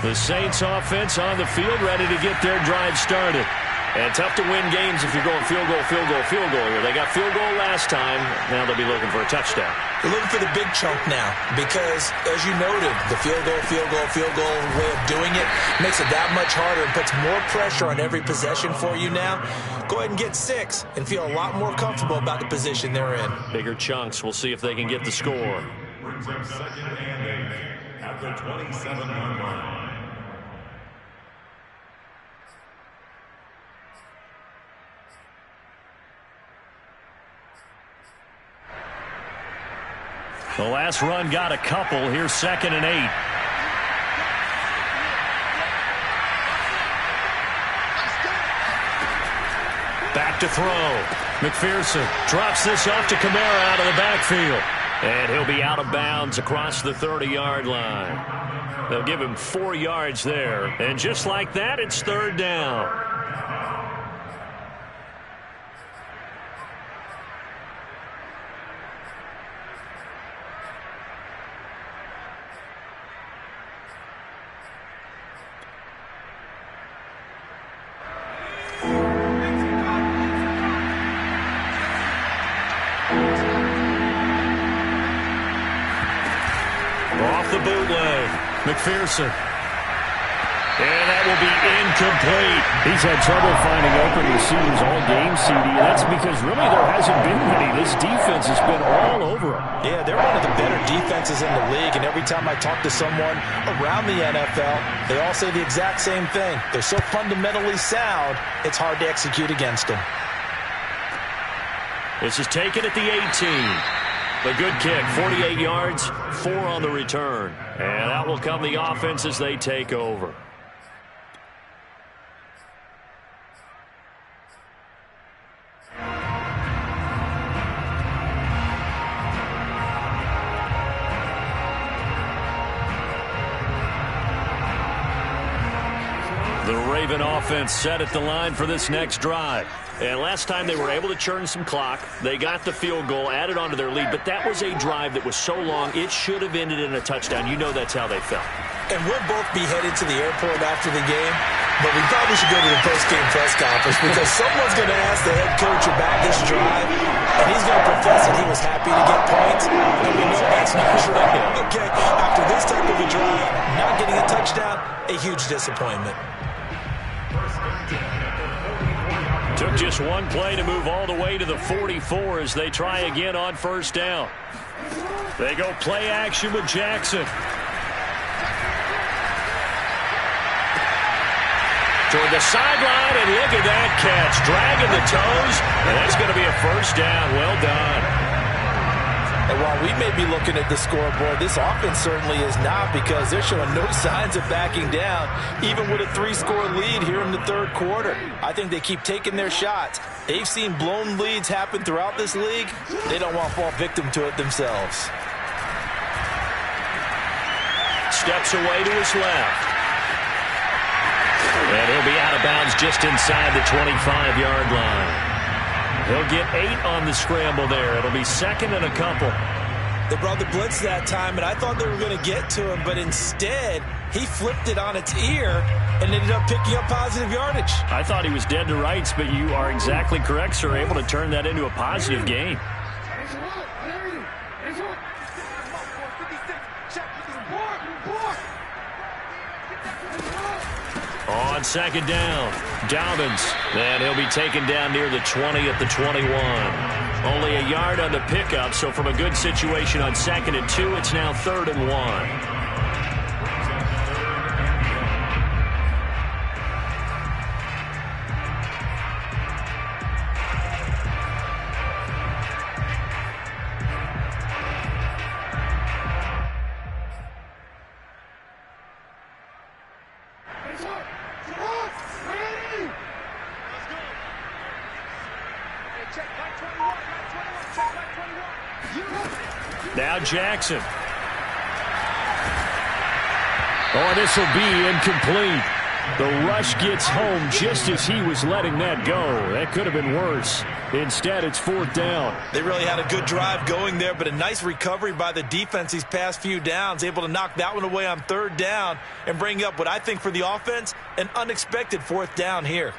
The Saints offense on the field, ready to get their drive started. And tough to win games if you're going field goal, field goal, field goal here. They got field goal last time. Now they'll be looking for a touchdown. They're looking for the big chunk now because, as you noted, the field goal way of doing it makes it that much harder and puts more pressure on every possession for you now. Go ahead and get 6 and feel a lot more comfortable about the position they're in. Bigger chunks. We'll see if they can get the score. Brings up second and 8 at the 27-yard line. The last run got a couple. Here's second and 8. Back to throw. McPherson drops this off to Kamara out of the backfield. And he'll be out of bounds across the 30-yard line. They'll give him 4 yards there. And just like that, it's third down. The bootleg. McPherson. And that will be incomplete. He's had trouble finding open receivers all game, CD. That's because really there hasn't been many. This defense has been all over him. Yeah, they're one of the better defenses in the league, and every time I talk to someone around the NFL, they all say the exact same thing. They're so fundamentally sound, it's hard to execute against them. This is taken at the 18. A good kick, 48 yards, 4 on the return. And that will come the offense as they take over. The Raven offense set at the line for this next drive. And last time they were able to churn some clock. They got the field goal, added on to their lead. But that was a drive that was so long, it should have ended in a touchdown. You know that's how they felt. And we'll both be headed to the airport after the game. But we probably should go to the post-game press conference because someone's going to ask the head coach about this drive. And he's going to profess that he was happy to get points. And we know that's not true. Okay, after this type of a drive, not getting a touchdown, a huge disappointment. Took just one play to move all the way to the 44 as they try again on first down. They go play action with Jackson. toward the sideline, and look at that catch. Dragging the toes, and that's going to be a first down. Well done. And while we may be looking at the scoreboard, this offense certainly is not, because they're showing no signs of backing down, even with a 3-score lead here in the third quarter. I think they keep taking their shots. They've seen blown leads happen throughout this league. They don't want to fall victim to it themselves. Steps away to his left. And he'll be out of bounds just inside the 25-yard line. He'll get 8 on the scramble there. It'll be second and a couple. They brought the blitz that time, and I thought they were going to get to him, but instead he flipped it on its ear and ended up picking up positive yardage. I thought he was dead to rights, but you are exactly correct, sir. Able to turn that into a positive gain. On second down, Dobbins. And he'll be taken down near the 20 at the 21. Only a yard on the pickup, so from a good situation on 2nd and 2, it's now 3rd and 1. Now Jackson. Oh, this will be incomplete. The rush gets home just as he was letting that go. That could have been worse. Instead, it's 4th down. They really had a good drive going there, but a nice recovery by the defense these past few downs, able to knock that one away on 3rd down and bring up what I think for the offense, an unexpected 4th down here.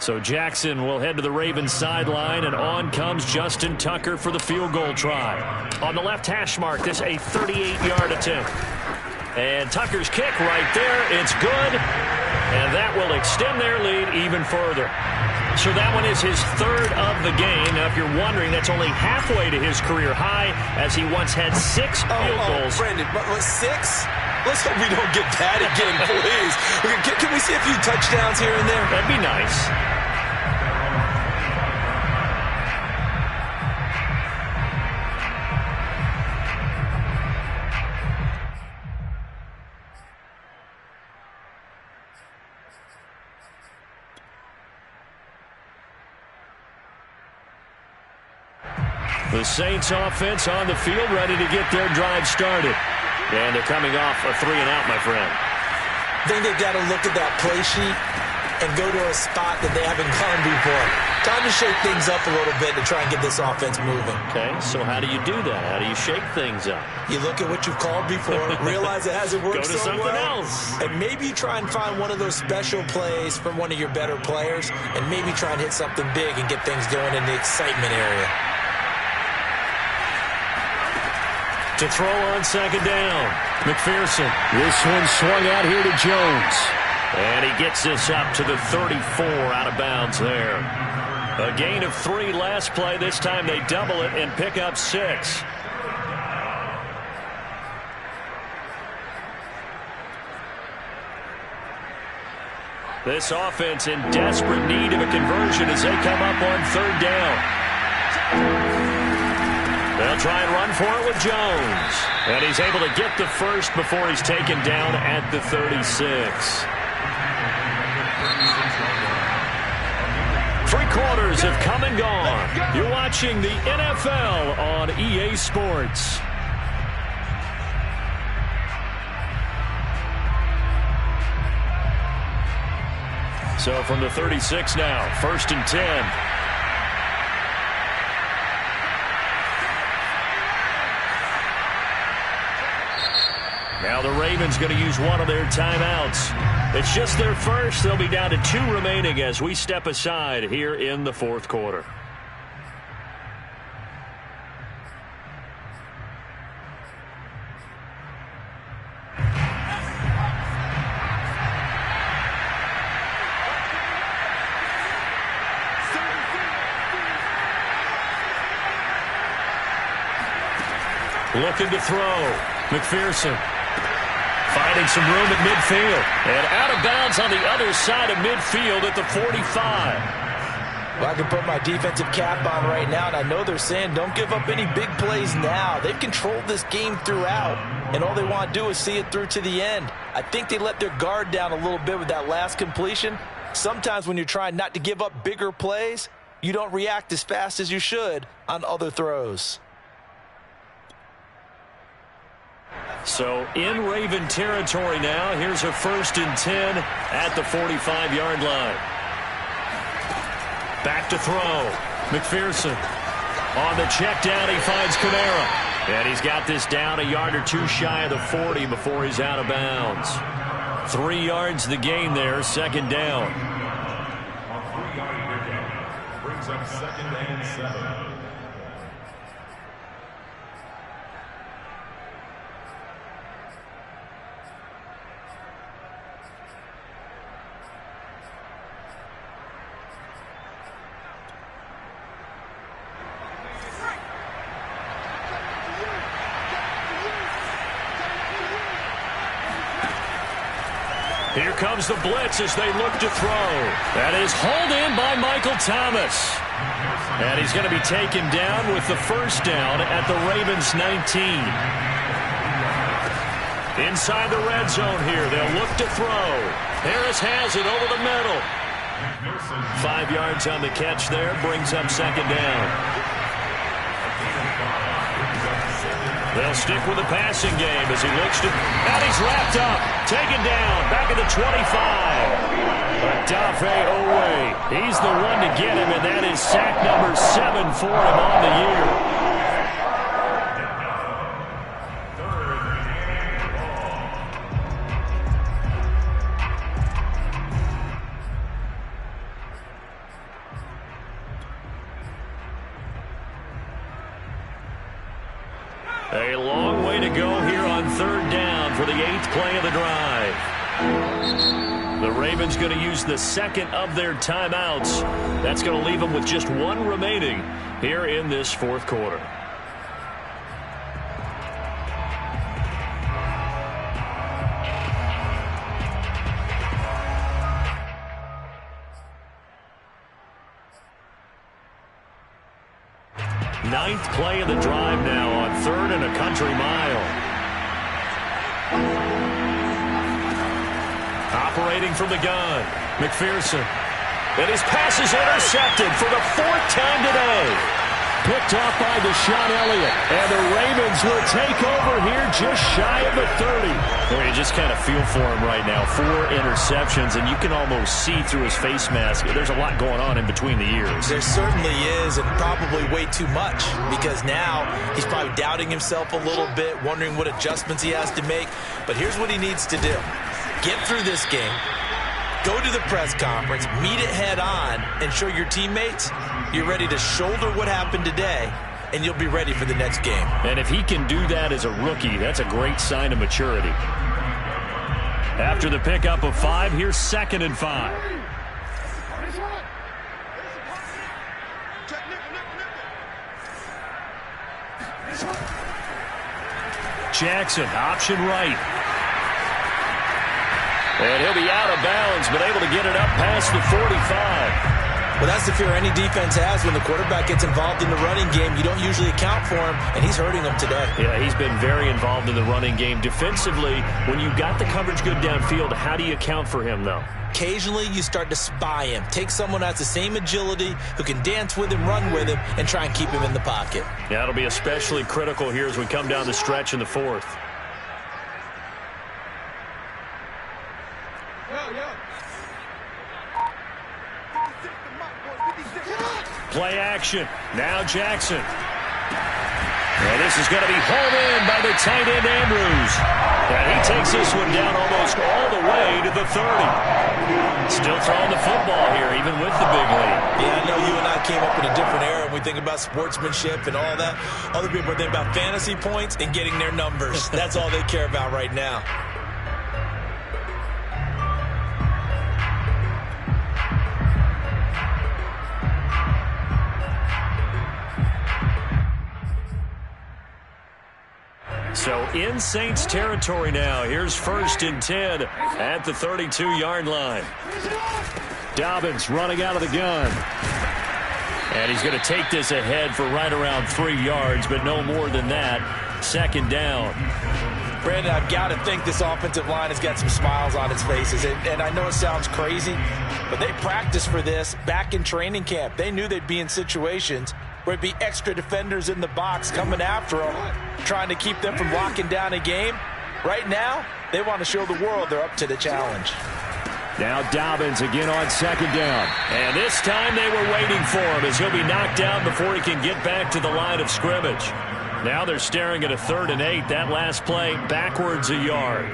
So Jackson will head to the Ravens sideline, and on comes Justin Tucker for the field goal try. On the left hash mark, this a 38-yard attempt. And Tucker's kick right there, it's good, and that will extend their lead even further. So that one is his 3rd of the game. Now, if you're wondering, that's only halfway to his career high, as he once had 6 field goals. Brandon, but 6? Let's hope we don't get that again, please. Can we see a few touchdowns here and there? That'd be nice. The Saints offense on the field, ready to get their drive started. And they're coming off a 3-and-out, my friend. I think they've got to look at that play sheet and go to a spot that they haven't gone before. Time to shake things up a little bit to try and get this offense moving. Okay, so how do you do that? How do you shake things up? You look at what you've called before, realize it hasn't worked so well. Go to something else. And maybe you try and find one of those special plays from one of your better players, and maybe try and hit something big and get things going in the excitement area. To throw on 2nd down, McPherson. This one swung out here to Jones. And he gets this up to the 34, out of bounds there. A gain of 3 last play. This time they double it and pick up 6. This offense in desperate need of a conversion as they come up on 3rd down. They'll try and run for it with Jones. And he's able to get the first before he's taken down at the 36. 3 quarters have come and gone. You're watching the NFL on EA Sports. So from the 36 now, 1st and 10. Now the Ravens going to use one of their timeouts. It's just their first. They'll be down to 2 remaining as we step aside here in the 4th quarter. Looking to throw. McPherson Finding some room at midfield. And out of bounds on the other side of midfield at the 45. Well, I can put my defensive cap on right now, and I know they're saying don't give up any big plays now. They've controlled this game throughout, and all they want to do is see it through to the end. I think they let their guard down a little bit with that last completion. Sometimes when you're trying not to give up bigger plays, you don't react as fast as you should on other throws. So in Raven territory now, here's a 1st and 10 at the 45-yard line. Back to throw. McPherson on the check down. He finds Kamara. And he's got this down a yard or two shy of the 40 before he's out of bounds. 3 yards the gain there, 2nd down. A 3-yard pickup brings up 2nd and 7. Here comes the blitz as they look to throw. That is hauled in by Michael Thomas. And he's going to be taken down with the 1st down at the Ravens 19. Inside the red zone here, they'll look to throw. Harris has it over the middle. 5 yards on the catch there, brings up 2nd down. They'll stick with the passing game as he looks to... And he's wrapped up. Taken down. Back at the 25. Dafe Owe. He's the one to get him, and that is sack number 7 for him on the year. A long way to go here on 3rd down for the 8th play of the drive. The Ravens going to use the 2nd of their timeouts. That's going to leave them with just 1 remaining here in this 4th quarter. Ninth play of the drive now on 3rd and a country mile. Operating from the gun, McPherson. And his pass is intercepted for the 4th time today. Picked off by Deshaun Elliott. And the Ravens will take over here just shy of the 30. Well, you just kind of feel for him right now. 4 interceptions, and you can almost see through his face mask. There's a lot going on in between the ears. There certainly is, and probably way too much, because now he's probably doubting himself a little bit, wondering what adjustments he has to make. But here's what he needs to do. Get through this game. Go to the press conference, meet it head on, and show your teammates you're ready to shoulder what happened today, and you'll be ready for the next game. And if he can do that as a rookie, that's a great sign of maturity. After the pickup of 5, here's 2nd and 5. Jackson, option right. And he'll be out of bounds, but able to get it up past the 45. Well, that's the fear any defense has when the quarterback gets involved in the running game. You don't usually account for him, and he's hurting them today. Yeah, he's been very involved in the running game. Defensively, when you've got the coverage good downfield, how do you account for him, though? Occasionally, you start to spy him. Take someone who has the same agility, who can dance with him, run with him, and try and keep him in the pocket. Yeah, it'll be especially critical here as we come down the stretch in the 4th. Play action. Now Jackson. And this is going to be hauled in by the tight end Andrews. And he takes this one down almost all the way to the 30. Still throwing the football here, even with the big lead. Yeah, I know you and I came up in a different era, and we think about sportsmanship and all that. Other people are thinking about fantasy points and getting their numbers. That's all they care about right now. So in Saints territory now. Here's 1st and 10 at the 32-yard line. Dobbins running out of the gun. And he's going to take this ahead for right around 3 yards, but no more than that. 2nd down. Brandon, I've got to think this offensive line has got some smiles on its faces. And I know it sounds crazy, but they practiced for this back in training camp. They knew they'd be in situations where it'd be extra defenders in the box coming after them, trying to keep them from locking down a game. Right now, they want to show the world they're up to the challenge. Now Dobbins again on 2nd down. And this time they were waiting for him as he'll be knocked down before he can get back to the line of scrimmage. Now they're staring at a 3rd and 8. That last play backwards a yard.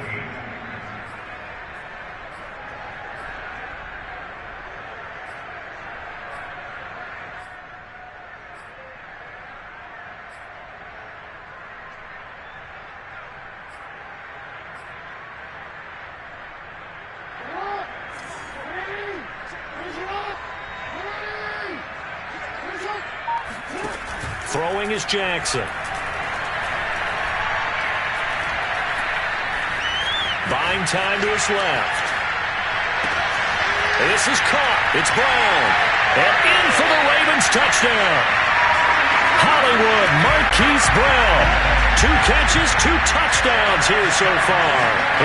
Throwing is Jackson. Buying time to his left. This is caught. It's Brown. And in for the Ravens touchdown. Hollywood Marquise Brown. 2 catches, 2 touchdowns here so far.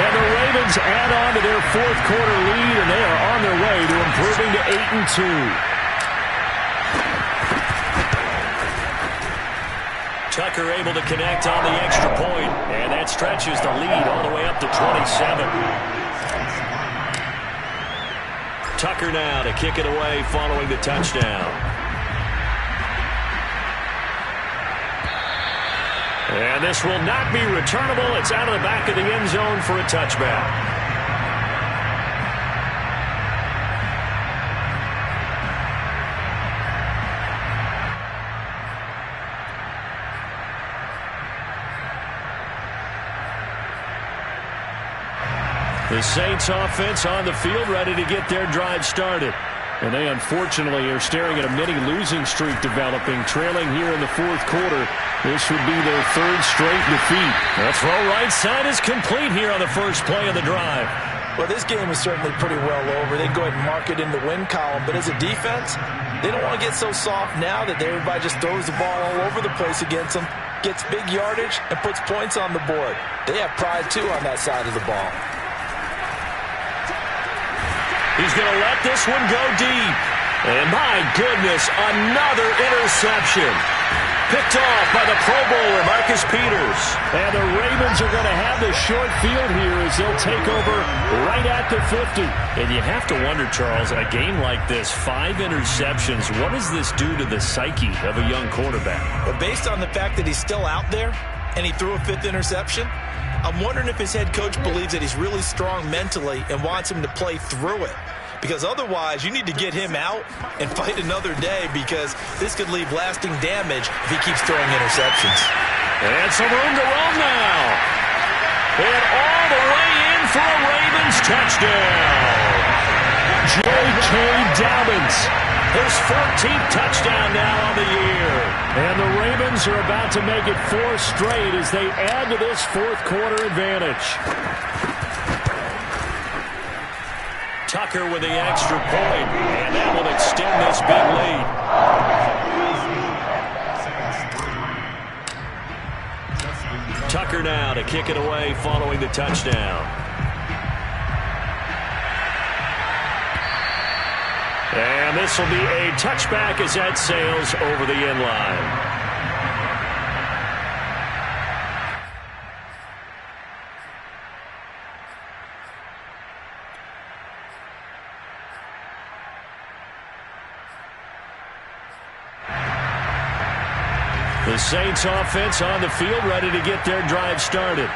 And the Ravens add on to their 4th quarter lead, and they are on their way to improving to 8-2. Tucker able to connect on the extra point, and that stretches the lead all the way up to 27. Tucker now to kick it away following the touchdown. And this will not be returnable. It's out of the back of the end zone for a touchback. The Saints offense on the field ready to get their drive started. And they unfortunately are staring at a mini losing streak developing, trailing here in the 4th quarter. This would be their 3rd straight defeat. The throw right side is complete here on the first play of the drive. Well, this game is certainly pretty well over. They go ahead and mark it in the win column. But as a defense, they don't want to get so soft now that everybody just throws the ball all over the place against them, gets big yardage, and puts points on the board. They have pride, too, on that side of the ball. He's going to let this one go deep. And my goodness, another interception. Picked off by the Pro Bowler, Marcus Peters. And the Ravens are going to have the short field here as they'll take over right at the 50. And you have to wonder, Charles, a game like this, 5 interceptions, what does this do to the psyche of a young quarterback? But based on the fact that he's still out there and he threw a 5th interception, I'm wondering if his head coach believes that he's really strong mentally and wants him to play through it. Because otherwise, you need to get him out and fight another day, because this could leave lasting damage if he keeps throwing interceptions. And some room to roam now. And all the way in for a Ravens touchdown. J.K. Dobbins. His 14th touchdown now on the year. And the Ravens are about to make it 4 straight as they add to this 4th quarter advantage. Tucker with the extra point, and that will extend this big lead. Tucker now to kick it away following the touchdown. And this will be a touchback as that sails over the end line. The Saints offense on the field ready to get their drive started.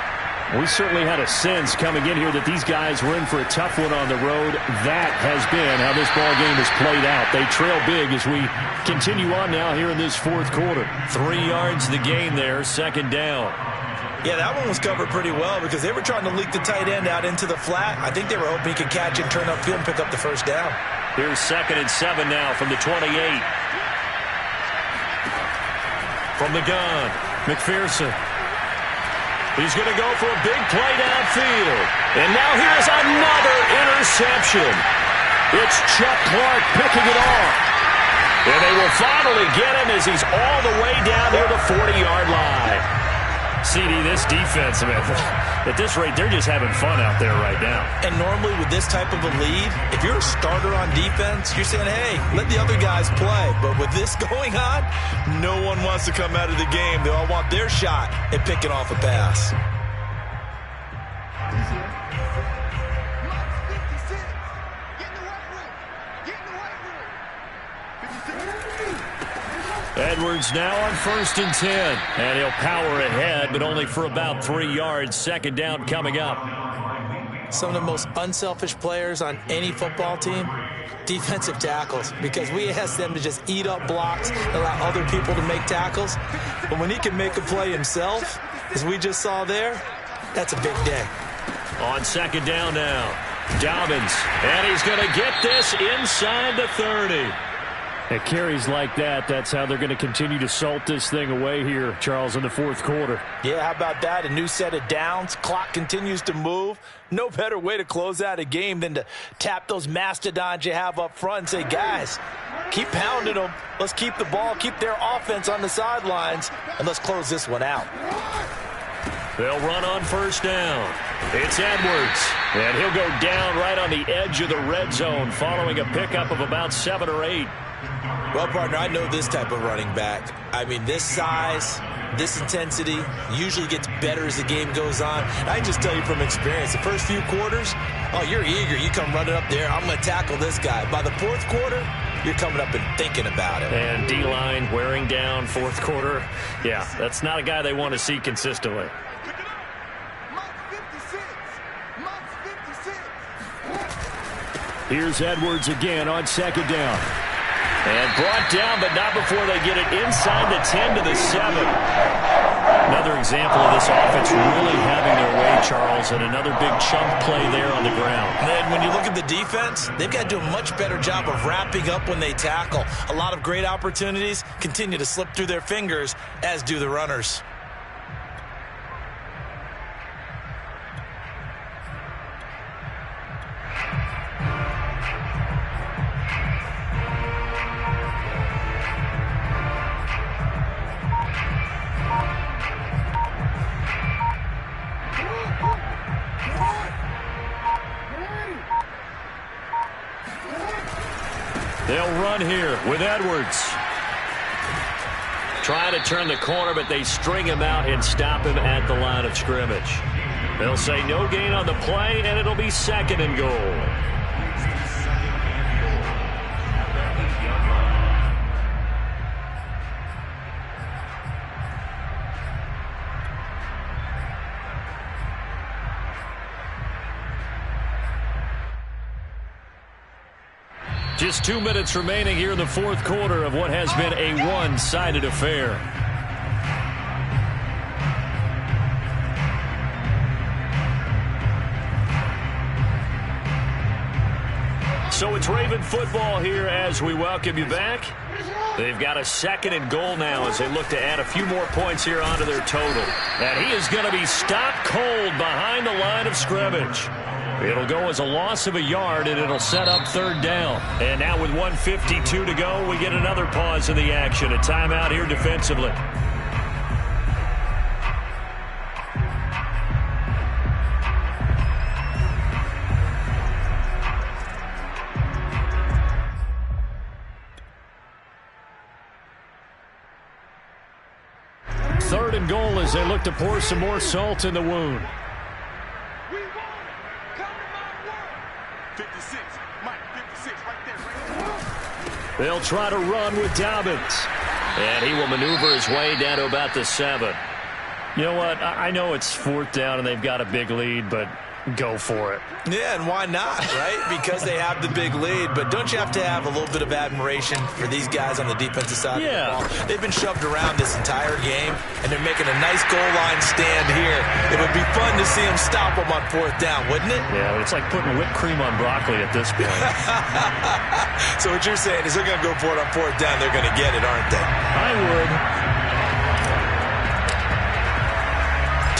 We certainly had a sense coming in here that these guys were in for a tough one on the road. That has been how this ball game has played out. They trail big as we continue on now here in this 4th quarter. 3 yards the gain there, 2nd down. Yeah, that one was covered pretty well because they were trying to leak the tight end out into the flat. I think they were hoping he could catch it, turn upfield, and pick up the 1st down. Here's 2nd and 7 now from the 28. From the gun, McPherson. He's going to go for a big play downfield. And now here's another interception. It's Chuck Clark picking it off. And they will finally get him as he's all the way down near the 40-yard line. CD, this defense, man, at this rate, they're just having fun out there right now. And normally with this type of a lead, if you're a starter on defense, you're saying, hey, let the other guys play. But with this going on, no one wants to come out of the game. They all want their shot at picking off a pass. Edwards now on 1st and 10. And he'll power ahead, but only for about 3 yards. 2nd down coming up. Some of the most unselfish players on any football team, defensive tackles, because we ask them to just eat up blocks, allow other people to make tackles. But when he can make a play himself, as we just saw there, that's a big day. On 2nd down now, Dobbins. And he's going to get this inside the 30. At carries like that, that's how they're going to continue to salt this thing away here, Charles, in the 4th quarter. Yeah, how about that? A new set of downs. Clock continues to move. No better way to close out a game than to tap those mastodons you have up front and say, guys, keep pounding them. Let's keep the ball, keep their offense on the sidelines, and let's close this one out. They'll run on 1st down. It's Edwards, and he'll go down right on the edge of the red zone following a pickup of about 7 or 8. Well, partner, I know this type of running back. I mean, this size, this intensity usually gets better as the game goes on. And I just tell you from experience, the first few quarters, oh, you're eager. You come running up there, I'm going to tackle this guy. By the 4th quarter, you're coming up and thinking about it. And D-line wearing down 4th quarter. Yeah, that's not a guy they want to see consistently. Here's Edwards again on 2nd down. And brought down, but not before they get it inside the 10 to the 7. Another example of this offense really having their way, Charles, and another big chunk play there on the ground. And when you look at the defense, they've got to do a much better job of wrapping up when they tackle. A lot of great opportunities continue to slip through their fingers, as do the runners. They'll run here with Edwards. Trying to turn the corner, but they string him out and stop him at the line of scrimmage. They'll say no gain on the play, and it'll be 2nd and goal. Just 2 minutes remaining here in the 4th quarter of what has been a one-sided affair. So it's Raven football here as we welcome you back. They've got a 2nd and goal now as they look to add a few more points here onto their total. And he is going to be stopped cold behind the line of scrimmage. It'll go as a loss of a yard, and it'll set up 3rd down. And now with 1:52 to go, we get another pause in the action. A timeout here defensively. Third and goal as they look to pour some more salt in the wound. They'll try to run with Dobbins. And he will maneuver his way down to about the 7. You know what? I know it's 4th down and they've got a big lead, but go for it. Yeah, and why not, right? Because they have the big lead. But don't you have to have a little bit of admiration for these guys on the defensive side of the ball? They've been shoved around this entire game, and they're making a nice goal line stand here. It would be fun to see them stop them on 4th down, wouldn't it? Yeah, but it's like putting whipped cream on broccoli at this point. So what you're saying is they're going to go for it on 4th down. They're going to get it, aren't they? I would.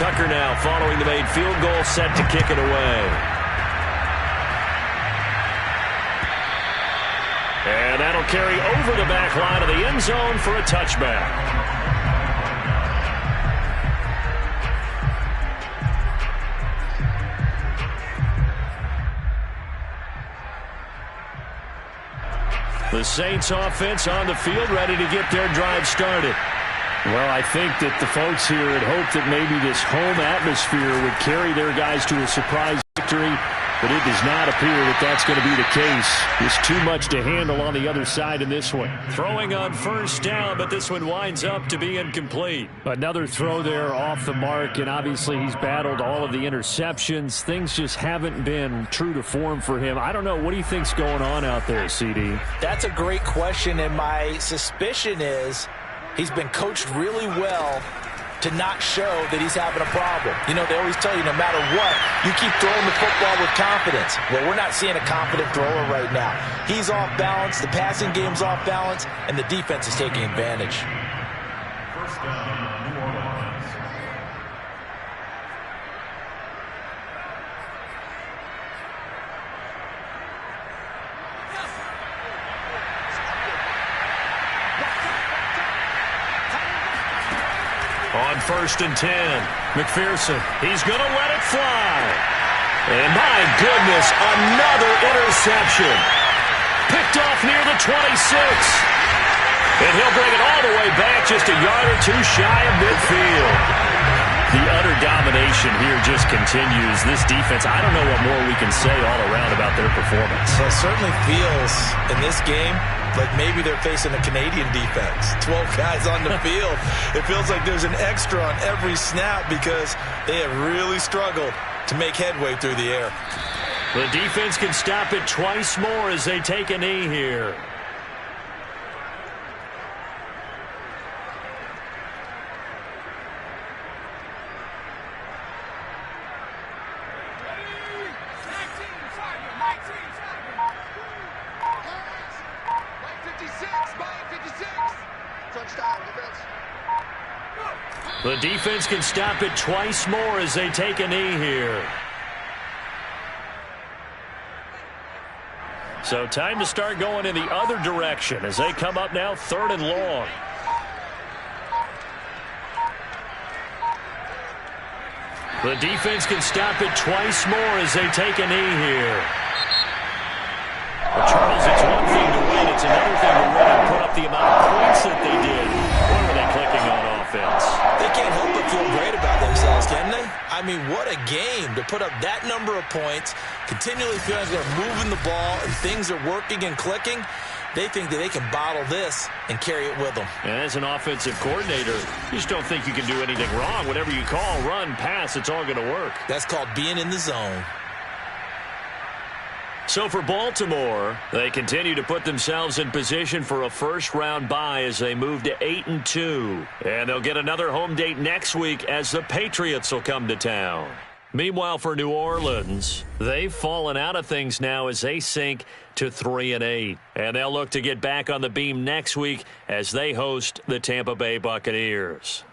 Tucker now following the made field goal, set to kick it away. And that'll carry over the back line of the end zone for a touchback. The Saints offense on the field, ready to get their drive started. Well, I think that the folks here had hoped that maybe this home atmosphere would carry their guys to a surprise victory, but it does not appear that that's going to be the case. There's too much to handle on the other side in this one. Throwing on first down, but this one winds up to be incomplete. Another throw there off the mark, and obviously he's battled all of the interceptions. Things just haven't been true to form for him. I don't know. What do you think's going on out there, CD? That's a great question, and my suspicion is he's been coached really well to not show that he's having a problem. You know, they always tell you no matter what, you keep throwing the football with confidence. Well, we're not seeing a confident thrower right now. He's off balance, the passing game's off balance, and the defense is taking advantage. First down, New Orleans. On first and 10, McPherson, he's going to let it fly. And my goodness, another interception. Picked off near the 26. And he'll bring it all the way back, just a yard or two shy of midfield. The utter domination here just continues. This defense, I don't know what more we can say all around about their performance. Well, it certainly feels in this game like maybe they're facing a Canadian defense. 12 guys on the field. It feels like there's an extra on every snap because they have really struggled to make headway through the air. The defense can stop it twice more as they take a knee here. The defense can stop it twice more as they take a knee here. So time to start going in the other direction as they come up now 3rd and long. The defense can stop it twice more as they take a knee here. Well, Charles, it's one thing to win. It's another thing to win and put up the amount of points that they did. What were they clicking on offense? They can't help but feel great about themselves, can they? I mean, what a game to put up that number of points, continually feeling like they're moving the ball and things are working and clicking. They think that they can bottle this and carry it with them. And as an offensive coordinator, you just don't think you can do anything wrong. Whatever you call, run, pass, it's all going to work. That's called being in the zone. So for Baltimore, they continue to put themselves in position for a first-round bye as they move to 8-2. And they'll get another home date next week as the Patriots will come to town. Meanwhile, for New Orleans, they've fallen out of things now as they sink to 3-8. And they'll look to get back on the beam next week as they host the Tampa Bay Buccaneers.